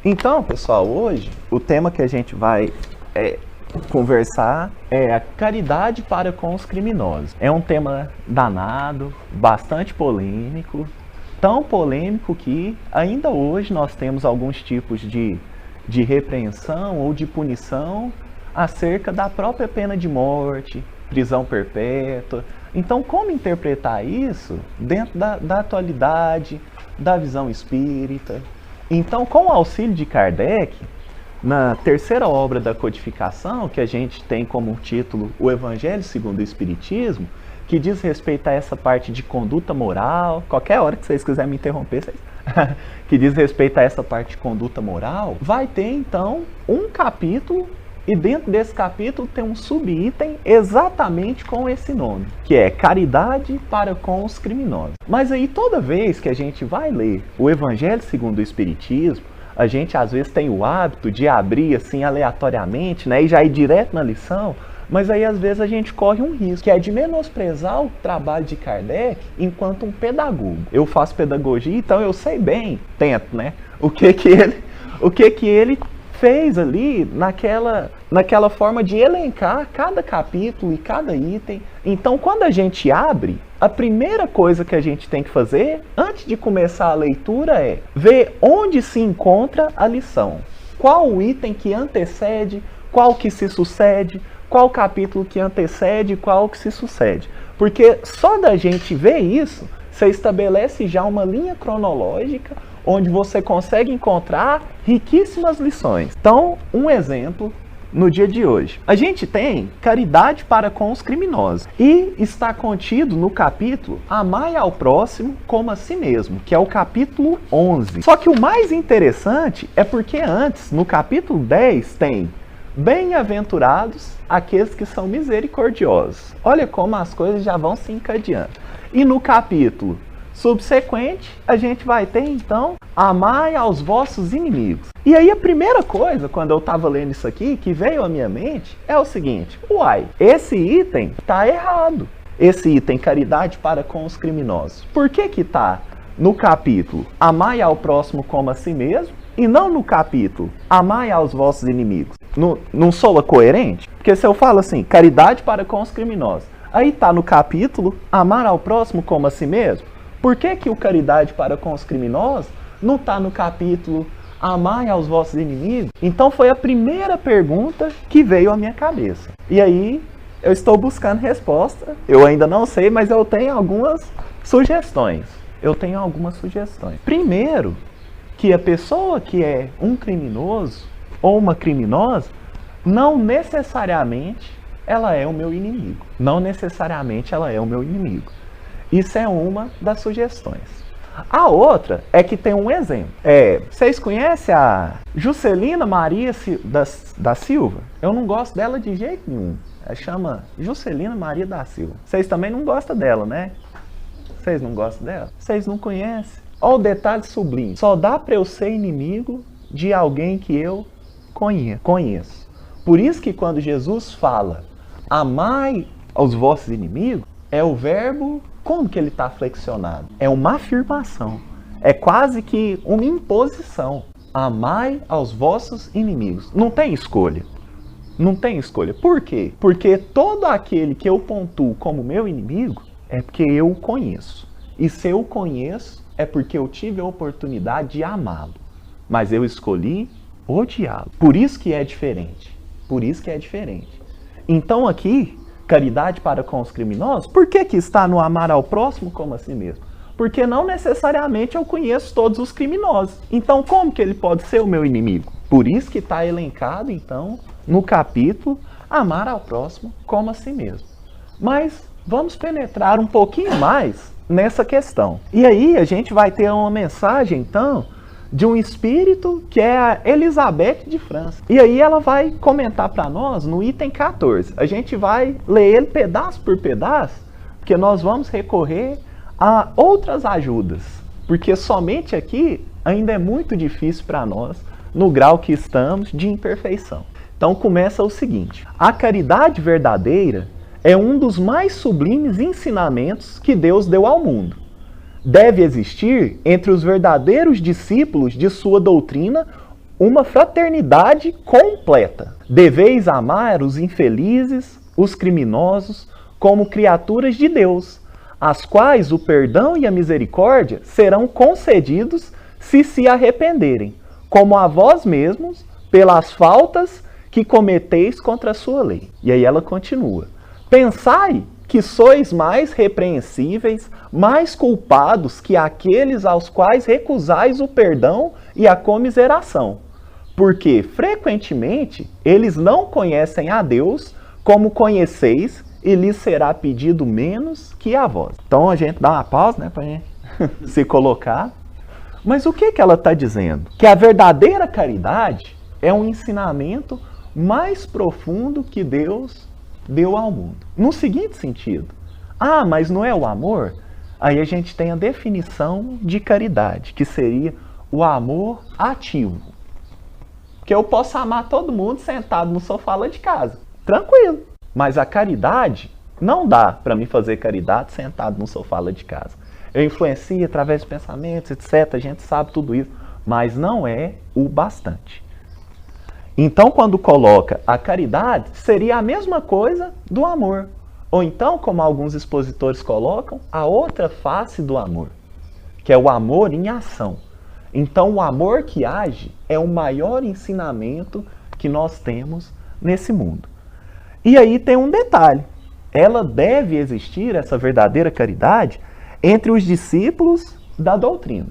Então, pessoal, hoje o tema que a gente vai conversar é a caridade para com os criminosos. É um tema danado, bastante polêmico, tão polêmico que ainda hoje nós temos alguns tipos de repreensão ou de punição acerca da própria pena de morte, prisão perpétua. Então, como interpretar isso dentro da atualidade, da visão espírita? Então, com o auxílio de Kardec, na terceira obra da codificação, que a gente tem como título O Evangelho segundo o Espiritismo, que diz respeito a essa parte de conduta moral, qualquer hora que vocês quiserem me interromper, que diz respeito a essa parte de conduta moral, vai ter então um capítulo, e dentro desse capítulo tem um subitem exatamente com esse nome, que é Caridade para com os Criminosos. Mas aí toda vez que a gente vai ler o Evangelho segundo o Espiritismo, a gente às vezes tem o hábito de abrir assim aleatoriamente, né, e já ir direto na lição, mas aí às vezes a gente corre um risco, que é de menosprezar o trabalho de Kardec enquanto um pedagogo. Eu faço pedagogia, então eu sei bem, tento, né, o que ele fez ali naquela forma de elencar cada capítulo e cada item. Então, quando a gente abre, a primeira coisa que a gente tem que fazer, antes de começar a leitura, é ver onde se encontra a lição. Qual o item que antecede, qual que se sucede, qual capítulo que antecede, qual que se sucede. Porque só da gente ver isso, você estabelece já uma linha cronológica onde você consegue encontrar riquíssimas lições. Então, um exemplo no dia de hoje. A gente tem caridade para com os criminosos e está contido no capítulo Amai ao próximo como a si mesmo, que é o capítulo 11. Só que o mais interessante é porque antes, no capítulo 10, tem Bem-aventurados aqueles que são misericordiosos. Olha como as coisas já vão se encadeando. E no capítulo subsequente, a gente vai ter, então, amai aos vossos inimigos. E aí a primeira coisa, quando eu estava lendo isso aqui, que veio à minha mente, é o seguinte: uai, esse item está errado. Esse item, caridade para com os criminosos. Por que que está no capítulo amai ao próximo como a si mesmo, e não no capítulo amai aos vossos inimigos? Não soa coerente? Porque se eu falo assim, caridade para com os criminosos, aí está no capítulo amar ao próximo como a si mesmo, por que que o caridade para com os criminosos não está no capítulo amai aos vossos inimigos? Então foi a primeira pergunta que veio à minha cabeça. E aí eu estou buscando resposta. Eu ainda não sei, mas eu tenho algumas sugestões. Primeiro, que a pessoa que é um criminoso ou uma criminosa, não necessariamente ela é o meu inimigo. Não necessariamente ela é o meu inimigo. Isso é uma das sugestões. A outra é que tem um exemplo. Vocês conhecem a Juscelina Maria da Silva? Eu não gosto dela de jeito nenhum. Ela chama Juscelina Maria da Silva. Vocês também não gostam dela, né? Vocês não gostam dela? Vocês não conhecem? Olha o detalhe sublime. Só dá para eu ser inimigo de alguém que eu conheço. Por isso que quando Jesus fala amai aos vossos inimigos, é o verbo, como que ele está flexionado? É uma afirmação. É quase que uma imposição. Amai aos vossos inimigos. Não tem escolha. Não tem escolha. Por quê? Porque todo aquele que eu pontuo como meu inimigo é porque eu o conheço. E se eu o conheço, é porque eu tive a oportunidade de amá-lo. Mas eu escolhi odiá-lo. Por isso que é diferente. Então aqui, caridade para com os criminosos, por que que está no amar ao próximo como a si mesmo? Porque não necessariamente eu conheço todos os criminosos. Então como que ele pode ser o meu inimigo? Por isso que está elencado, então, no capítulo amar ao próximo como a si mesmo. Mas vamos penetrar um pouquinho mais nessa questão. E aí a gente vai ter uma mensagem, então, de um espírito que é a Elizabeth de França. E aí ela vai comentar para nós no item 14. A gente vai ler ele pedaço por pedaço, porque nós vamos recorrer a outras ajudas. Porque somente aqui ainda é muito difícil para nós, no grau que estamos de imperfeição. Então começa o seguinte: a caridade verdadeira é um dos mais sublimes ensinamentos que Deus deu ao mundo. Deve existir entre os verdadeiros discípulos de sua doutrina uma fraternidade completa. Deveis amar os infelizes, os criminosos, como criaturas de Deus, as quais o perdão e a misericórdia serão concedidos se arrependerem, como a vós mesmos, pelas faltas que cometeis contra a sua lei. E aí ela continua. Pensai que sois mais repreensíveis, mais culpados que aqueles aos quais recusais o perdão e a comiseração, porque frequentemente eles não conhecem a Deus como conheceis, e lhes será pedido menos que a vós. Então a gente dá uma pausa, né, para gente se colocar. Mas o que ela está dizendo? Que a verdadeira caridade é um ensinamento mais profundo que Deus deu ao mundo. No seguinte sentido, mas não é o amor? Aí a gente tem a definição de caridade, que seria o amor ativo. Que eu posso amar todo mundo sentado no sofá lá de casa, tranquilo. Mas a caridade, não dá para mim fazer caridade sentado no sofá lá de casa. Eu influencio através de pensamentos, etc. A gente sabe tudo isso, mas não é o bastante. Então, quando coloca a caridade, seria a mesma coisa do amor. Ou então, como alguns expositores colocam, a outra face do amor, que é o amor em ação. Então, o amor que age é o maior ensinamento que nós temos nesse mundo. E aí tem um detalhe. Ela deve existir, essa verdadeira caridade, entre os discípulos da doutrina.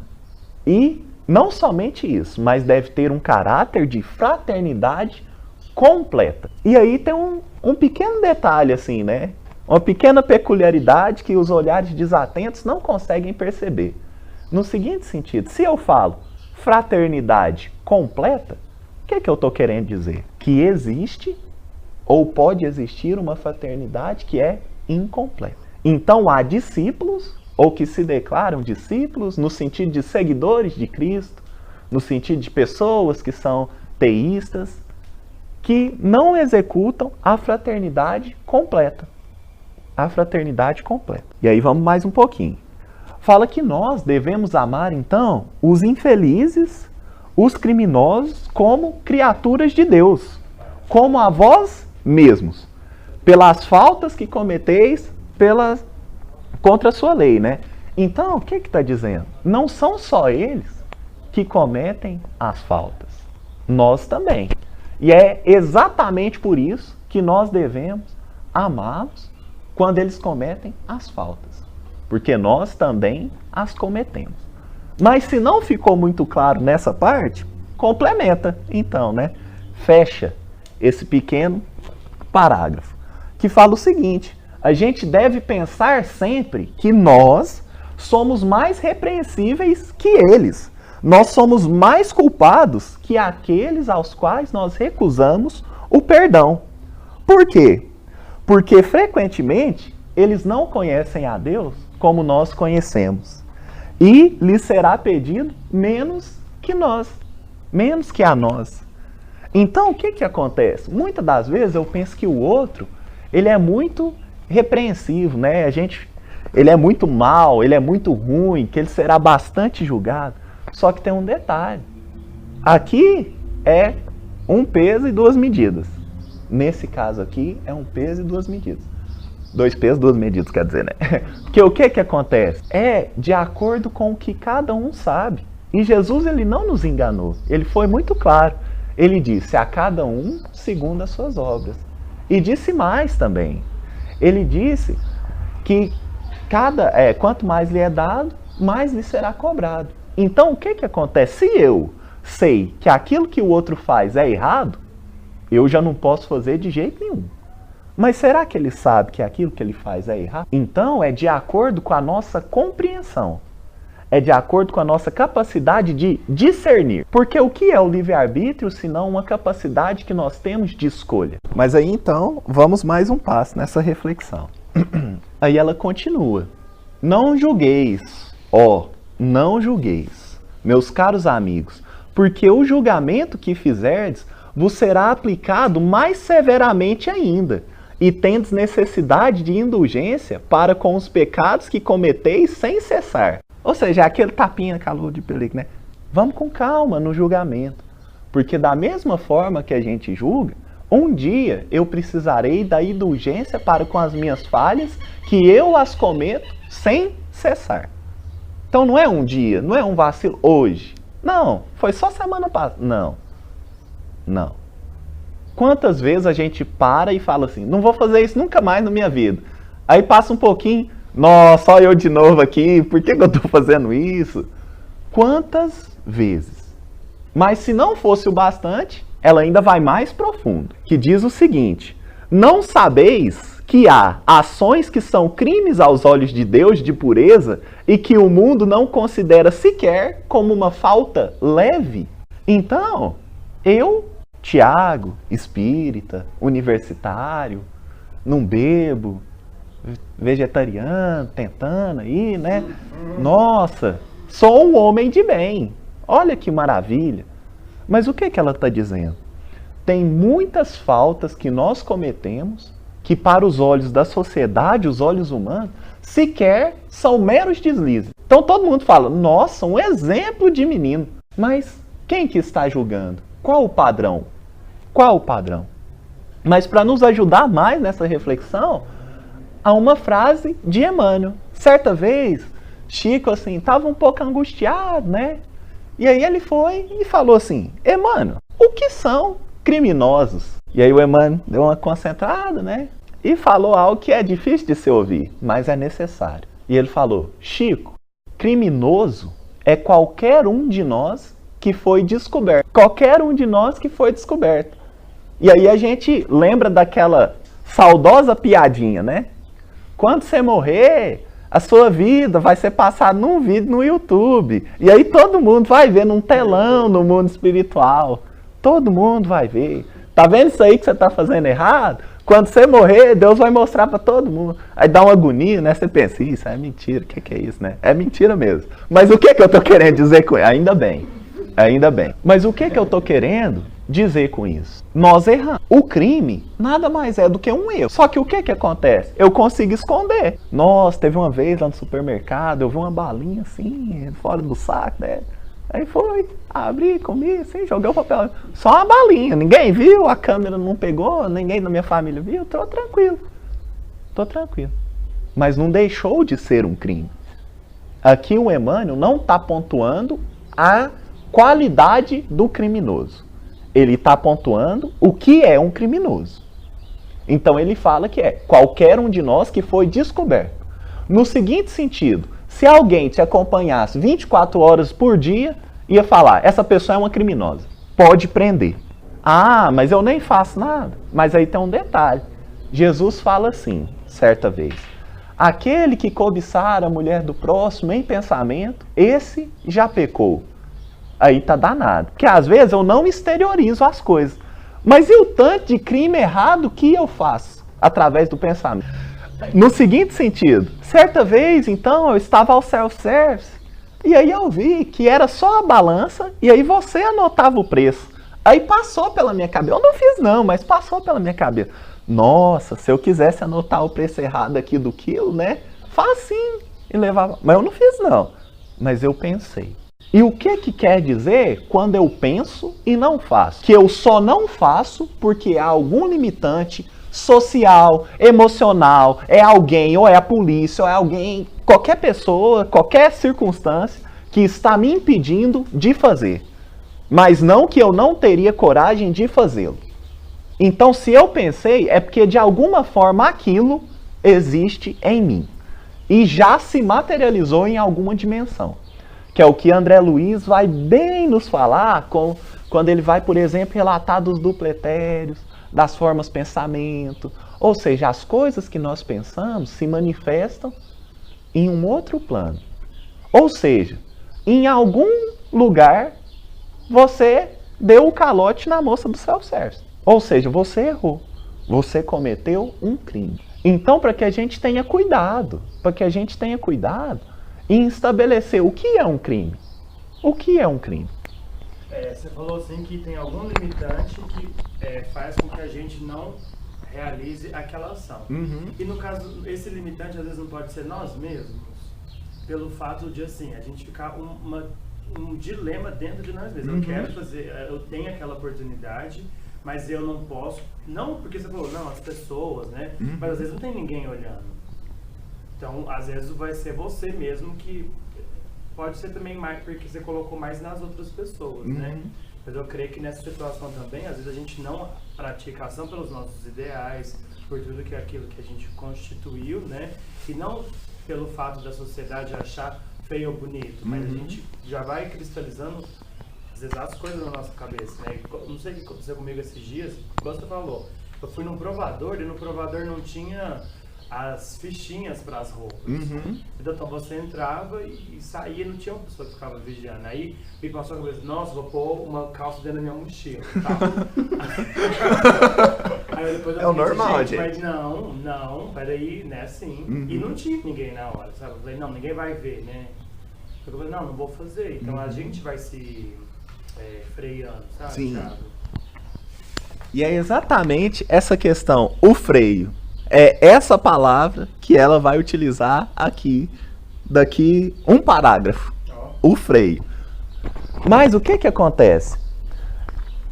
E não somente isso, mas deve ter um caráter de fraternidade completa. E aí tem um pequeno detalhe, assim, né? Uma pequena peculiaridade que os olhares desatentos não conseguem perceber. No seguinte sentido, se eu falo fraternidade completa, o que eu estou querendo dizer? Que existe ou pode existir uma fraternidade que é incompleta. Então há discípulos, ou que se declaram discípulos, no sentido de seguidores de Cristo, no sentido de pessoas que são teístas, que não executam a fraternidade completa. A fraternidade completa. E aí vamos mais um pouquinho. Fala que nós devemos amar, então, os infelizes, os criminosos, como criaturas de Deus, como a vós mesmos, pelas faltas que cometeis contra a sua lei, né? Então, o que está dizendo? Não são só eles que cometem as faltas, nós também. E é exatamente por isso que nós devemos amá-los quando eles cometem as faltas, porque nós também as cometemos. Mas se não ficou muito claro nessa parte, complementa, então, né? Fecha esse pequeno parágrafo, que fala o seguinte: a gente deve pensar sempre que nós somos mais repreensíveis que eles. Nós somos mais culpados que aqueles aos quais nós recusamos o perdão. Por quê? Porque frequentemente eles não conhecem a Deus como nós conhecemos. E lhes será pedido menos que nós, menos que a nós. Então, o que acontece? Muitas das vezes eu penso que o outro, ele é muito repreensivo, né? Ele é muito mal, ele é muito ruim, que ele será bastante julgado. Só que tem um detalhe. Aqui é um peso e duas medidas. Nesse caso aqui é um peso e duas medidas. 2 pesos, 2 medidas, quer dizer, né? Porque o que acontece? É de acordo com o que cada um sabe. E Jesus, ele não nos enganou. Ele foi muito claro. Ele disse a cada um segundo as suas obras. E disse mais também. Ele disse que quanto mais lhe é dado, mais lhe será cobrado. Então, o que acontece? Se eu sei que aquilo que o outro faz é errado, eu já não posso fazer de jeito nenhum. Mas será que ele sabe que aquilo que ele faz é errado? Então, é de acordo com a nossa compreensão. É de acordo com a nossa capacidade de discernir. Porque o que é o livre-arbítrio, senão uma capacidade que nós temos de escolha? Mas aí, então, vamos mais um passo nessa reflexão. Aí ela continua. Não julgueis, não julgueis, meus caros amigos, porque o julgamento que fizerdes vos será aplicado mais severamente ainda, e tendes necessidade de indulgência para com os pecados que cometeis sem cessar. Ou seja, aquele tapinha na calor de pelico, né? Vamos com calma no julgamento, Porque da mesma forma que a gente julga, um dia eu precisarei da indulgência para com as minhas falhas, que eu as cometo sem cessar. Então não é um dia, não é um vacilo hoje. Não, foi só semana passada. Não. Quantas vezes a gente para e fala assim, não vou fazer isso nunca mais na minha vida. Aí passa um pouquinho, nossa, só eu de novo aqui, por que eu estou fazendo isso? Quantas vezes? Mas se não fosse o bastante, ela ainda vai mais profundo, que diz o seguinte, não sabeis que há ações que são crimes aos olhos de Deus de pureza e que o mundo não considera sequer como uma falta leve? Então, eu, Tiago, espírita, universitário, não bebo, vegetariano, tentando aí, né? Nossa, sou um homem de bem. Olha que maravilha. Mas o que ela está dizendo? Tem muitas faltas que nós cometemos que para os olhos da sociedade, os olhos humanos, sequer são meros deslizes. Então todo mundo fala, nossa, um exemplo de menino. Mas quem que está julgando? Qual o padrão? Qual o padrão? Mas para nos ajudar mais nessa reflexão, há uma frase de Emmanuel. Certa vez, Chico assim, estava um pouco angustiado, né? E aí ele foi e falou assim, Emmanuel, o que são criminosos? E aí o Emmanuel deu uma concentrada, né? E falou algo que é difícil de se ouvir, mas é necessário. E ele falou, Chico, criminoso é qualquer um de nós que foi descoberto. Qualquer um de nós que foi descoberto. E aí a gente lembra daquela saudosa piadinha, né? Quando você morrer, a sua vida vai ser passada num vídeo no YouTube. E aí todo mundo vai ver num telão no mundo espiritual. Todo mundo vai ver. Tá vendo isso aí que você tá fazendo errado? Quando você morrer, Deus vai mostrar para todo mundo. Aí dá uma agonia, né? Você pensa, isso é mentira. O que é isso, né? É mentira mesmo. Mas o que eu tô querendo dizer com isso? Ainda bem. Ainda bem. Mas o que eu tô querendo dizer com isso? Nós erramos. O crime nada mais é do que um erro. Só que o que acontece? Eu consigo esconder. Nossa, teve uma vez lá no supermercado, eu vi uma balinha assim, fora do saco, né? Aí foi, abri, comi, assim, joguei o papel. Só uma balinha, ninguém viu, a câmera não pegou, ninguém da minha família viu, tô tranquilo. Tô tranquilo. Mas não deixou de ser um crime. Aqui o Emmanuel não está pontuando a qualidade do criminoso. Ele está pontuando o que é um criminoso. Então ele fala que é qualquer um de nós que foi descoberto. No seguinte sentido, se alguém te acompanhasse 24 horas por dia, ia falar, essa pessoa é uma criminosa, pode prender. Ah, mas eu nem faço nada. Mas aí tem um detalhe. Jesus fala assim, certa vez, aquele que cobiçar a mulher do próximo em pensamento, esse já pecou. Aí tá danado. Porque às vezes eu não exteriorizo as coisas. Mas e o tanto de crime errado que eu faço através do pensamento? No seguinte sentido, certa vez, então, eu estava ao self-service e aí eu vi que era só a balança e aí você anotava o preço. Aí passou pela minha cabeça, eu não fiz não, mas passou pela minha cabeça. Nossa, se eu quisesse anotar o preço errado aqui do quilo, né? Facinho. E levava. Mas eu não fiz não, mas eu pensei. E o que quer dizer quando eu penso e não faço? Que eu só não faço porque há algum limitante social, emocional, é alguém, ou é a polícia, ou é alguém, qualquer pessoa, qualquer circunstância que está me impedindo de fazer. Mas não que eu não teria coragem de fazê-lo. Então, se eu pensei, é porque de alguma forma aquilo existe em mim. E já se materializou em alguma dimensão. Que é o que André Luiz vai bem nos falar quando ele vai, por exemplo, relatar dos dupletérios, das formas pensamento. Ou seja, as coisas que nós pensamos se manifestam em um outro plano. Ou seja, em algum lugar você deu o calote na moça do self-service. Ou seja, você errou. Você cometeu um crime. Então, para que a gente tenha cuidado, em estabelecer o que é um crime. O que é um crime? Você falou assim que tem algum limitante que faz com que a gente não realize aquela ação. Uhum. E no caso, esse limitante às vezes não pode ser nós mesmos, pelo fato de assim, a gente ficar um dilema dentro de nós mesmos. Eu quero fazer, eu tenho aquela oportunidade, mas eu não posso, não porque você falou, não, as pessoas, né? Mas às vezes não tem ninguém olhando. Então, às vezes vai ser você mesmo que pode ser também mais porque você colocou mais nas outras pessoas, né? Mas eu creio que nessa situação também, às vezes a gente não pratica a ação pelos nossos ideais, por tudo que é aquilo que a gente constituiu, né? E não pelo fato da sociedade achar feio ou bonito, mas a gente já vai cristalizando às vezes as coisas na nossa cabeça, né? Não sei o que aconteceu comigo esses dias, como você falou, eu fui num provador e no provador não tinha as fichinhas para as roupas. Então você entrava e saía, não tinha uma pessoa que ficava vigiando. Aí me passou a cabeça, nossa, vou pôr uma calça dentro da minha mochila. Aí depois eu o normal, gente. Mas não, peraí, né, assim. E não tinha ninguém na hora, sabe? Eu falei, não, ninguém vai ver, né? Eu falei, não vou fazer. Então a gente vai se freando, sabe? Sim. Thiago? E é exatamente essa questão, o freio. É essa palavra que ela vai utilizar aqui, daqui um parágrafo, o freio. Mas o que acontece?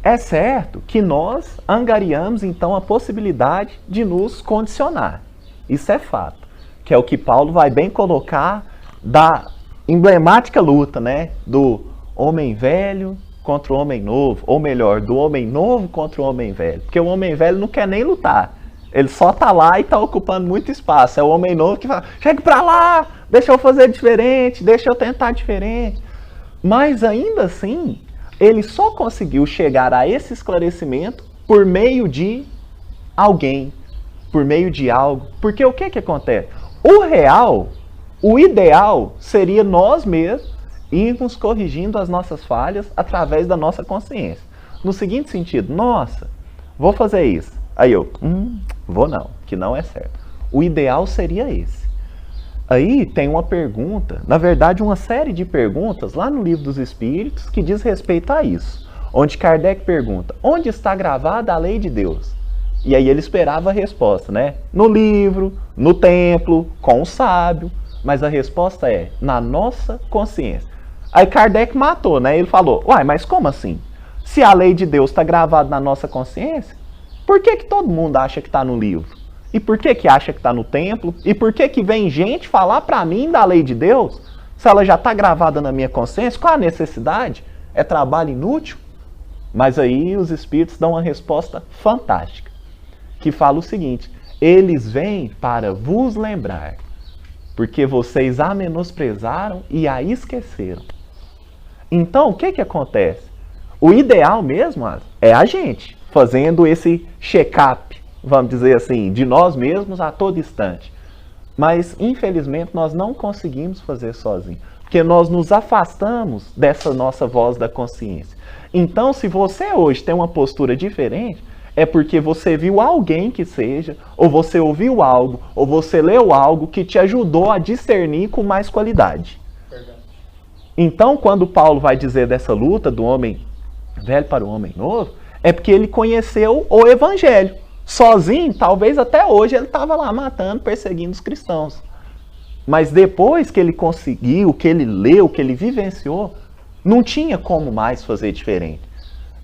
É certo que nós angariamos então a possibilidade de nos condicionar. Isso é fato, que é o que Paulo vai bem colocar da emblemática luta, né, do homem velho contra o homem novo, ou melhor, do homem novo contra o homem velho, porque o homem velho não quer nem lutar. Ele só tá lá e tá ocupando muito espaço. É o homem novo que fala, chega pra lá, deixa eu fazer diferente, deixa eu tentar diferente. Mas ainda assim, ele só conseguiu chegar a esse esclarecimento por meio de alguém, por meio de algo. Porque o que acontece? O real, o ideal seria nós mesmos irmos corrigindo as nossas falhas através da nossa consciência. No seguinte sentido, nossa, vou fazer isso. Aí eu, vou não, que não é certo. O ideal seria esse. Aí tem uma pergunta, na verdade uma série de perguntas lá no Livro dos Espíritos que diz respeito a isso. Onde Kardec pergunta, onde está gravada a lei de Deus? E aí ele esperava a resposta, né? No livro, no templo, com o sábio. Mas a resposta é, na nossa consciência. Aí Kardec matou, né? Ele falou, uai, mas como assim? Se a lei de Deus está gravada na nossa consciência, por que todo mundo acha que está no livro? E por que acha que está no templo? E por que vem gente falar para mim da lei de Deus? Se ela já está gravada na minha consciência, qual a necessidade? É trabalho inútil? Mas aí os espíritos dão uma resposta fantástica, que fala o seguinte, eles vêm para vos lembrar, porque vocês a menosprezaram e a esqueceram. Então, o que acontece? O ideal mesmo é a gente fazendo esse check-up, vamos dizer assim, de nós mesmos a todo instante. Mas, infelizmente, nós não conseguimos fazer sozinhos, porque nós nos afastamos dessa nossa voz da consciência. Então, se você hoje tem uma postura diferente, é porque você viu alguém que seja, ou você ouviu algo, ou você leu algo que te ajudou a discernir com mais qualidade. Verdade. Então, quando Paulo vai dizer dessa luta do homem velho para o homem novo, é porque ele conheceu o evangelho. Sozinho, talvez até hoje ele estava lá matando, perseguindo os cristãos. Mas depois que ele conseguiu, que ele leu, que ele vivenciou, não tinha como mais fazer diferente.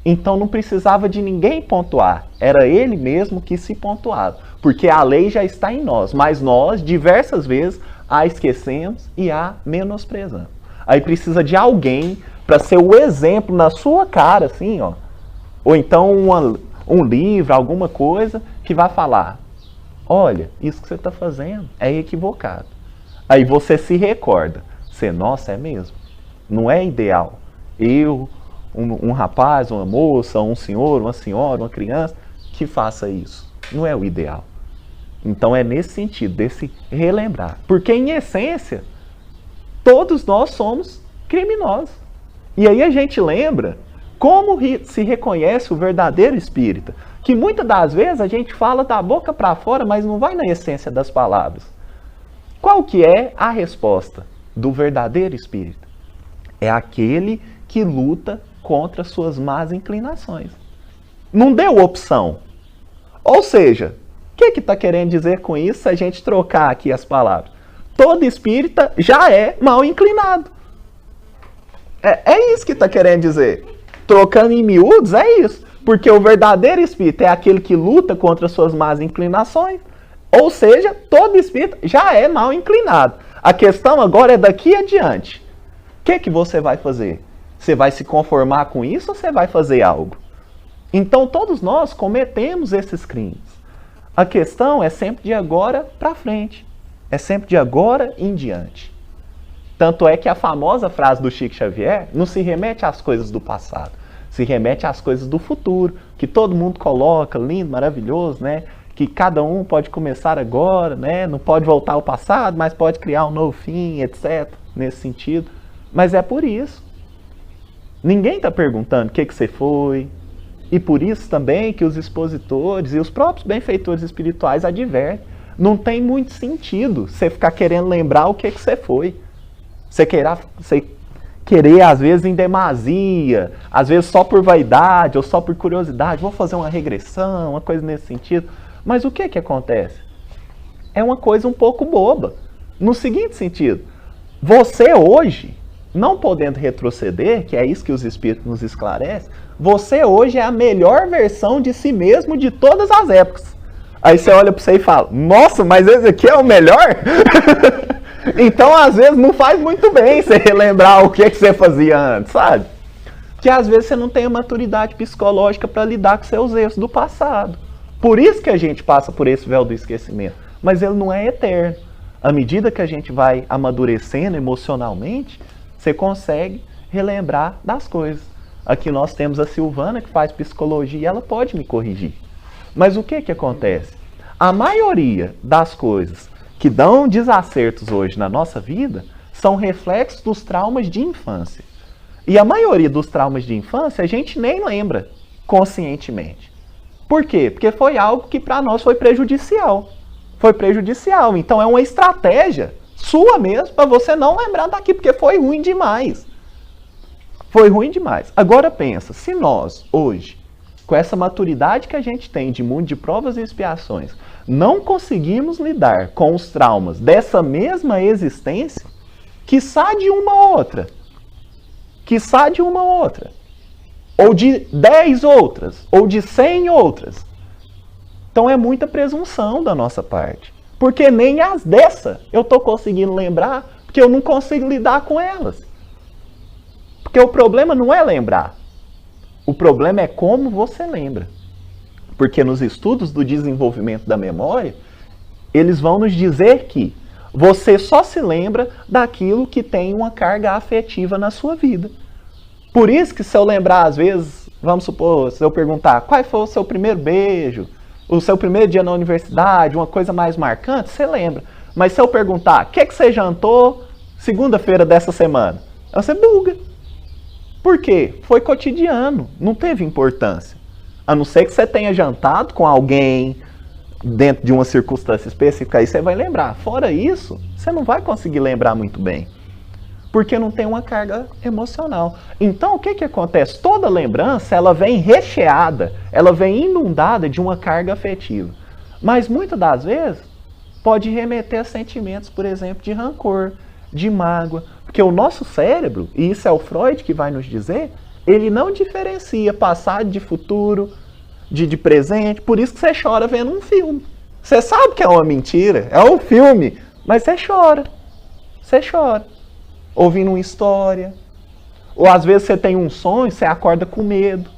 Então não precisava de ninguém pontuar. Era ele mesmo que se pontuava. Porque a lei já está em nós, mas nós, diversas vezes, a esquecemos e a menosprezamos. Aí precisa de alguém para ser o exemplo na sua cara, assim, ó. Ou então um livro, alguma coisa que vai falar, olha, isso que você está fazendo é equivocado. Aí você se recorda, você, nossa, é mesmo? Não é ideal. Eu, um rapaz, uma moça, um senhor, uma senhora, uma criança, que faça isso. Não é o ideal. Então é nesse sentido, desse relembrar. Porque em essência, todos nós somos criminosos. E aí a gente lembra como se reconhece o verdadeiro espírita. Que muitas das vezes a gente fala da boca para fora, mas não vai na essência das palavras. Qual que é a resposta do verdadeiro espírita? É aquele que luta contra suas más inclinações. Não deu opção. Ou seja, o que está querendo dizer com isso se a gente trocar aqui as palavras? Todo espírita já é mal inclinado. É isso que está querendo dizer. Trocando em miúdos, é isso. Porque o verdadeiro espírito é aquele que luta contra suas más inclinações. Ou seja, todo espírito já é mal inclinado. A questão agora é daqui adiante. O que você vai fazer? Você vai se conformar com isso ou você vai fazer algo? Então todos nós cometemos esses crimes. A questão é sempre de agora para frente. É sempre de agora em diante. Tanto é que a famosa frase do Chico Xavier não se remete às coisas do passado. Se remete às coisas do futuro. Que todo mundo coloca, lindo, maravilhoso, né? Que cada um pode começar agora, né? Não pode voltar ao passado, mas pode criar um novo fim, etc. Nesse sentido. Mas é por isso. Ninguém está perguntando o que você foi. E por isso também que os expositores e os próprios benfeitores espirituais advertem. Não tem muito sentido você ficar querendo lembrar o que você foi. Você querer, às vezes, em demasia, às vezes só por vaidade ou só por curiosidade, vou fazer uma regressão, uma coisa nesse sentido. Mas o que acontece? É uma coisa um pouco boba. No seguinte sentido, você hoje, não podendo retroceder, que é isso que os espíritos nos esclarecem, você hoje é a melhor versão de si mesmo de todas as épocas. Aí você olha para você e fala, nossa, mas esse aqui é o melhor? Então, às vezes, não faz muito bem você relembrar o que você fazia antes, sabe? Que às vezes você não tem a maturidade psicológica para lidar com seus erros do passado. Por isso que a gente passa por esse véu do esquecimento. Mas ele não é eterno. À medida que a gente vai amadurecendo emocionalmente, você consegue relembrar das coisas. Aqui nós temos a Silvana, que faz psicologia, e ela pode me corrigir. Mas o que acontece? A maioria das coisas que dão desacertos hoje na nossa vida são reflexos dos traumas de infância. E a maioria dos traumas de infância a gente nem lembra conscientemente. Por quê? Porque foi algo que para nós foi prejudicial. Foi prejudicial. Então é uma estratégia sua mesmo para você não lembrar daqui, porque foi ruim demais. Foi ruim demais. Agora pensa, se nós hoje, com essa maturidade que a gente tem de mundo de provas e expiações, não conseguimos lidar com os traumas dessa mesma existência, quiçá de uma outra, quiçá de uma outra, ou de 10 outras, ou de 100 outras. Então é muita presunção da nossa parte, porque nem as dessa eu estou conseguindo lembrar, porque eu não consigo lidar com elas. Porque o problema não é lembrar, o problema é como você lembra. Porque nos estudos do desenvolvimento da memória, eles vão nos dizer que você só se lembra daquilo que tem uma carga afetiva na sua vida. Por isso que se eu lembrar, às vezes, vamos supor, se eu perguntar qual foi o seu primeiro beijo, o seu primeiro dia na universidade, uma coisa mais marcante, você lembra. Mas se eu perguntar, o que você jantou segunda-feira dessa semana? Você buga. Por quê? Foi cotidiano, não teve importância. A não ser que você tenha jantado com alguém dentro de uma circunstância específica, aí você vai lembrar. Fora isso, você não vai conseguir lembrar muito bem. Porque não tem uma carga emocional. Então, o que acontece? Toda lembrança, ela vem recheada, ela vem inundada de uma carga afetiva. Mas, muitas das vezes, pode remeter a sentimentos, por exemplo, de rancor, de mágoa. Porque o nosso cérebro, e isso é o Freud que vai nos dizer, ele não diferencia passado de futuro, de presente. Por isso que você chora vendo um filme. Você sabe que é uma mentira, é um filme, mas você chora. Você chora. Ouvindo uma história. Ou às vezes você tem um sonho e você acorda com medo.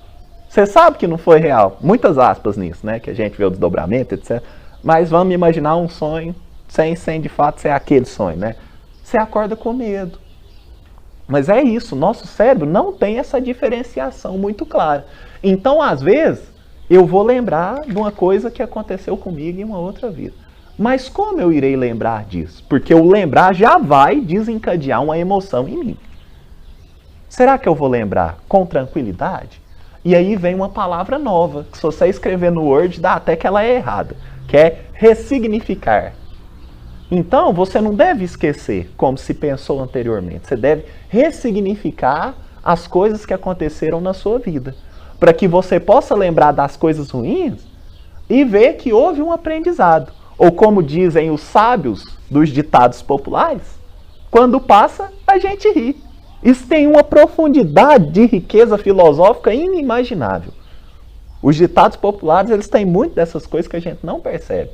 Você sabe que não foi real. Muitas aspas nisso, né? Que a gente vê o desdobramento, etc. Mas vamos imaginar um sonho sem de fato ser aquele sonho, né? Você acorda com medo. Mas é isso, nosso cérebro não tem essa diferenciação muito clara. Então, às vezes, eu vou lembrar de uma coisa que aconteceu comigo em uma outra vida. Mas como eu irei lembrar disso? Porque o lembrar já vai desencadear uma emoção em mim. Será que eu vou lembrar com tranquilidade? E aí vem uma palavra nova, que se você escrever no Word, dá até que ela é errada, que é ressignificar. Então, você não deve esquecer como se pensou anteriormente. Você deve ressignificar as coisas que aconteceram na sua vida. Para que você possa lembrar das coisas ruins e ver que houve um aprendizado. Ou como dizem os sábios dos ditados populares, quando passa, a gente ri. Isso tem uma profundidade de riqueza filosófica inimaginável. Os ditados populares, eles têm muito dessas coisas que a gente não percebe.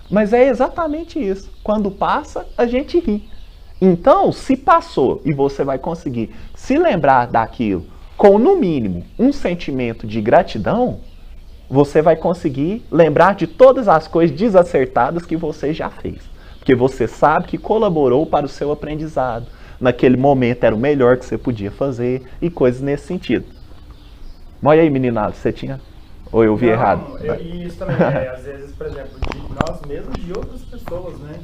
Mas é exatamente isso. Quando passa, a gente ri. Então, se passou e você vai conseguir se lembrar daquilo com, no mínimo, um sentimento de gratidão, você vai conseguir lembrar de todas as coisas desacertadas que você já fez. Porque você sabe que colaborou para o seu aprendizado. Naquele momento era o melhor que você podia fazer e coisas nesse sentido. Olha aí, meninado, você tinha... Ou eu vi errado? E isso também às vezes, por exemplo, de nós mesmos, de outras pessoas, né?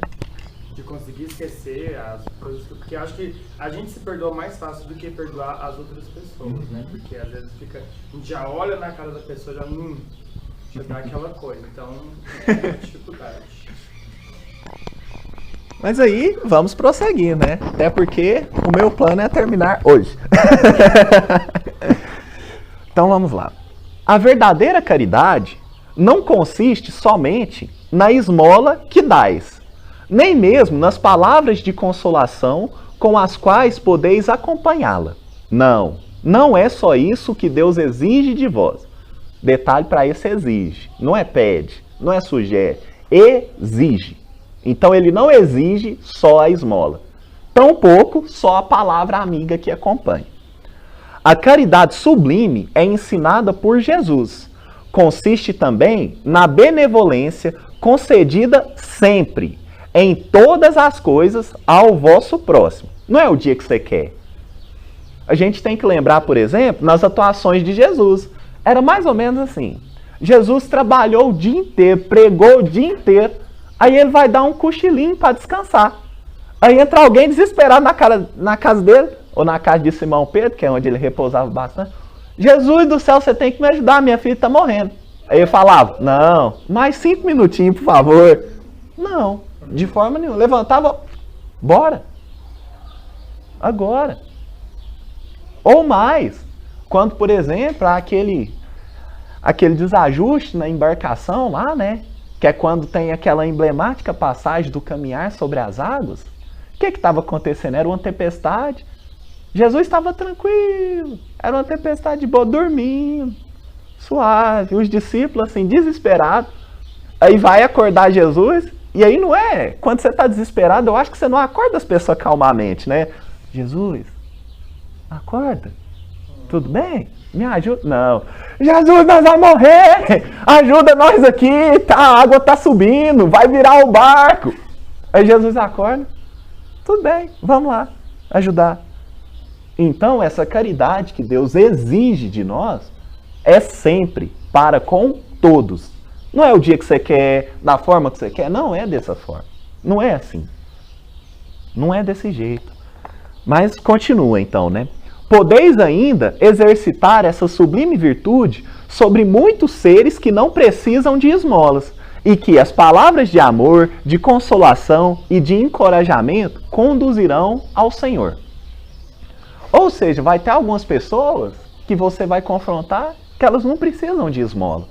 De conseguir esquecer as coisas. Porque eu acho que a gente se perdoa mais fácil do que perdoar as outras pessoas, né? Porque às vezes a gente já olha na cara da pessoa, já dá aquela coisa. Então, é uma dificuldade. Mas aí, vamos prosseguir, né? Até porque o meu plano é terminar hoje. Então vamos lá. A verdadeira caridade não consiste somente na esmola que dais, nem mesmo nas palavras de consolação com as quais podeis acompanhá-la. Não, não é só isso que Deus exige de vós. Detalhe para isso, exige. Não é pede, não é sugere, exige. Então ele não exige só a esmola, tampouco só a palavra amiga que acompanha. A caridade sublime é ensinada por Jesus. Consiste também na benevolência concedida sempre, em todas as coisas, ao vosso próximo. Não é o dia que você quer. A gente tem que lembrar, por exemplo, nas atuações de Jesus. Era mais ou menos assim. Jesus trabalhou o dia inteiro, pregou o dia inteiro, aí ele vai dar um cochilinho para descansar. Aí entra alguém desesperado na casa dele, ou na casa de Simão Pedro, que é onde ele repousava bastante. Jesus do céu, você tem que me ajudar, minha filha está morrendo. Aí ele falava, não, mais 5 minutinhos, por favor. Não, de forma nenhuma. Levantava, bora. Agora. Ou mais, quando, por exemplo, há aquele desajuste na embarcação lá, né? Que é quando tem aquela emblemática passagem do caminhar sobre as águas. O que estava acontecendo? Era uma tempestade. Jesus estava tranquilo. Era uma tempestade boa, dormindo, suave. Os discípulos, assim, desesperados. Aí vai acordar Jesus. E aí não é. Quando você está desesperado, eu acho que você não acorda as pessoas calmamente, né? Jesus, acorda. Tudo bem? Me ajuda? Não. Jesus, nós vamos morrer! Ajuda nós aqui! Tá, a água está subindo, vai virar o barco. Aí Jesus acorda. Tudo bem, vamos lá, ajudar. Então, essa caridade que Deus exige de nós é sempre para com todos. Não é o dia que você quer, da forma que você quer. Não é dessa forma. Não é assim. Não é desse jeito. Mas continua então, né? Podeis ainda exercitar essa sublime virtude sobre muitos seres que não precisam de esmolas e que as palavras de amor, de consolação e de encorajamento conduzirão ao Senhor. Ou seja, vai ter algumas pessoas que você vai confrontar que elas não precisam de esmola.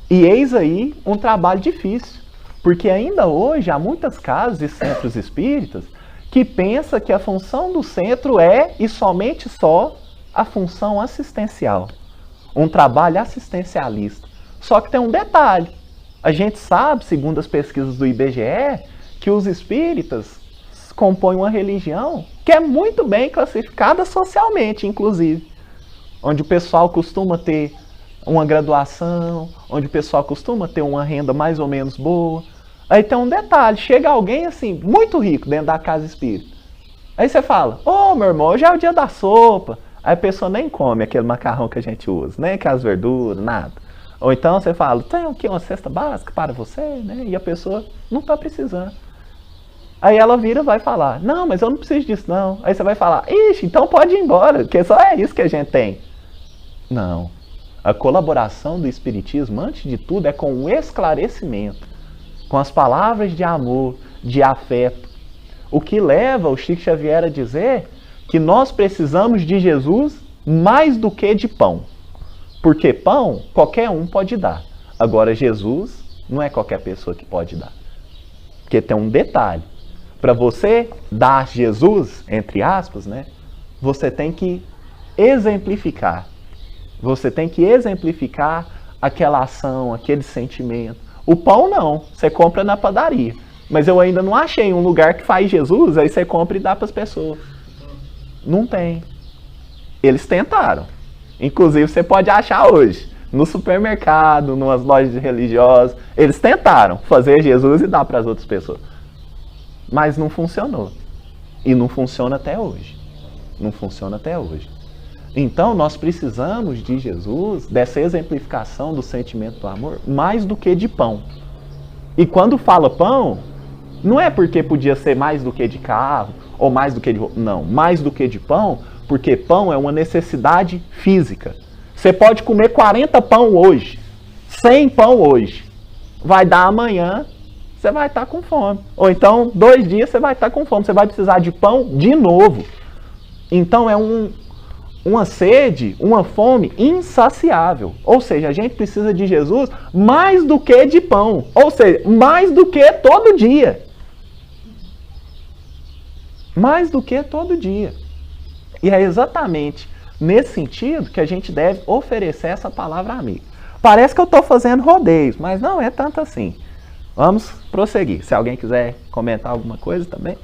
E eis aí um trabalho difícil, porque ainda hoje há muitas casas e centros espíritas que pensam que a função do centro é e somente só a função assistencial. Um trabalho assistencialista. Só que tem um detalhe. A gente sabe, segundo as pesquisas do IBGE, que os espíritas compõem uma religião que é muito bem classificada socialmente, inclusive. Onde o pessoal costuma ter uma graduação, onde o pessoal costuma ter uma renda mais ou menos boa. Aí tem um detalhe, chega alguém assim, muito rico dentro da casa espírita. Aí você fala, ô meu irmão, hoje é o dia da sopa. Aí a pessoa nem come aquele macarrão que a gente usa, nem aquelas verduras, nada. Ou então você fala, tem aqui uma cesta básica para você, né? E a pessoa não está precisando. Aí ela vira e vai falar, não, mas eu não preciso disso não. Aí você vai falar, ixi, então pode ir embora, porque só é isso que a gente tem. Não. A colaboração do Espiritismo, antes de tudo, é com o esclarecimento, com as palavras de amor, de afeto. O que leva o Chico Xavier a dizer que nós precisamos de Jesus mais do que de pão. Porque pão, qualquer um pode dar. Agora, Jesus não é qualquer pessoa que pode dar. Porque tem um detalhe. Para você dar Jesus, entre aspas, né? você tem que exemplificar. Você tem que exemplificar aquela ação, aquele sentimento. O pão não, você compra na padaria. Mas eu ainda não achei um lugar que faz Jesus, aí você compra e dá para as pessoas. Não tem. Eles tentaram. Inclusive você pode achar hoje, no supermercado, numas lojas religiosas. Eles tentaram fazer Jesus e dar para as outras pessoas. Mas não funcionou. E não funciona até hoje. Não funciona até hoje. Então nós precisamos de Jesus, dessa exemplificação do sentimento do amor, mais do que de pão. E quando fala pão, não é porque podia ser mais do que de carro, ou mais do que de... Não, mais do que de pão, porque pão é uma necessidade física. Você pode comer 40 pão hoje, 100 pão hoje. Vai dar amanhã, você vai estar com fome. Ou então, 2 dias você vai estar com fome. Você vai precisar de pão de novo. Então é uma sede, uma fome insaciável. Ou seja, a gente precisa de Jesus mais do que de pão. Ou seja, mais do que todo dia. Mais do que todo dia. E é exatamente nesse sentido que a gente deve oferecer essa palavra amiga. Parece que eu estou fazendo rodeios, mas não é tanto assim. Vamos prosseguir. Se alguém quiser comentar alguma coisa também.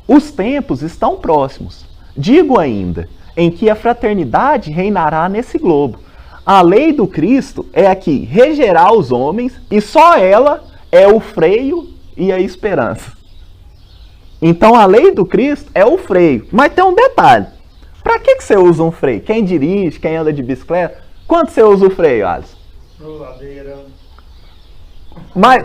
Os tempos estão próximos. Digo ainda, em que a fraternidade reinará nesse globo. A lei do Cristo é a que regerá os homens e só ela é o freio e a esperança. Então a lei do Cristo é o freio. Mas tem um detalhe. Para que você usa um freio? Quem dirige, quem anda de bicicleta? Quanto você usa o freio, Alisson? Ladeira.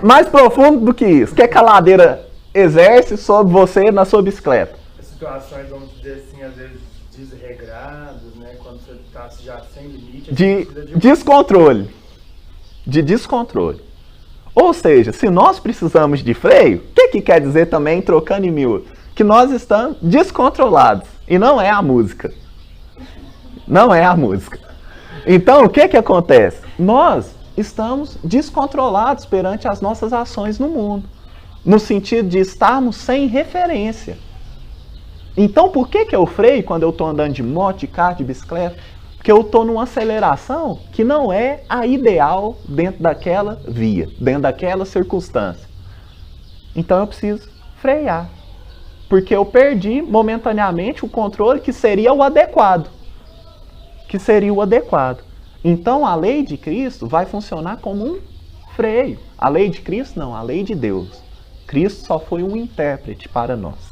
Mais profundo do que isso. O que a ladeira exerce sobre você na sua bicicleta? Situações, vamos dizer assim, às vezes desregradas, né? Quando você está já sem limite. De descontrole. De descontrole. Ou seja, se nós precisamos de freio, o que quer dizer também, trocando em miúdo? Que nós estamos descontrolados. E não é a música. Não é a música. Então, o que acontece? Nós estamos descontrolados perante as nossas ações no mundo. No sentido de estarmos sem referência. Então, por que eu freio quando eu estou andando de moto, de carro, de bicicleta? Porque eu estou numa aceleração que não é a ideal dentro daquela via, dentro daquela circunstância. Então eu preciso frear. Porque eu perdi momentaneamente o controle que seria o adequado. Que seria o adequado. Então a lei de Cristo vai funcionar como um freio. A lei de Cristo não, a lei de Deus. Cristo só foi um intérprete para nós.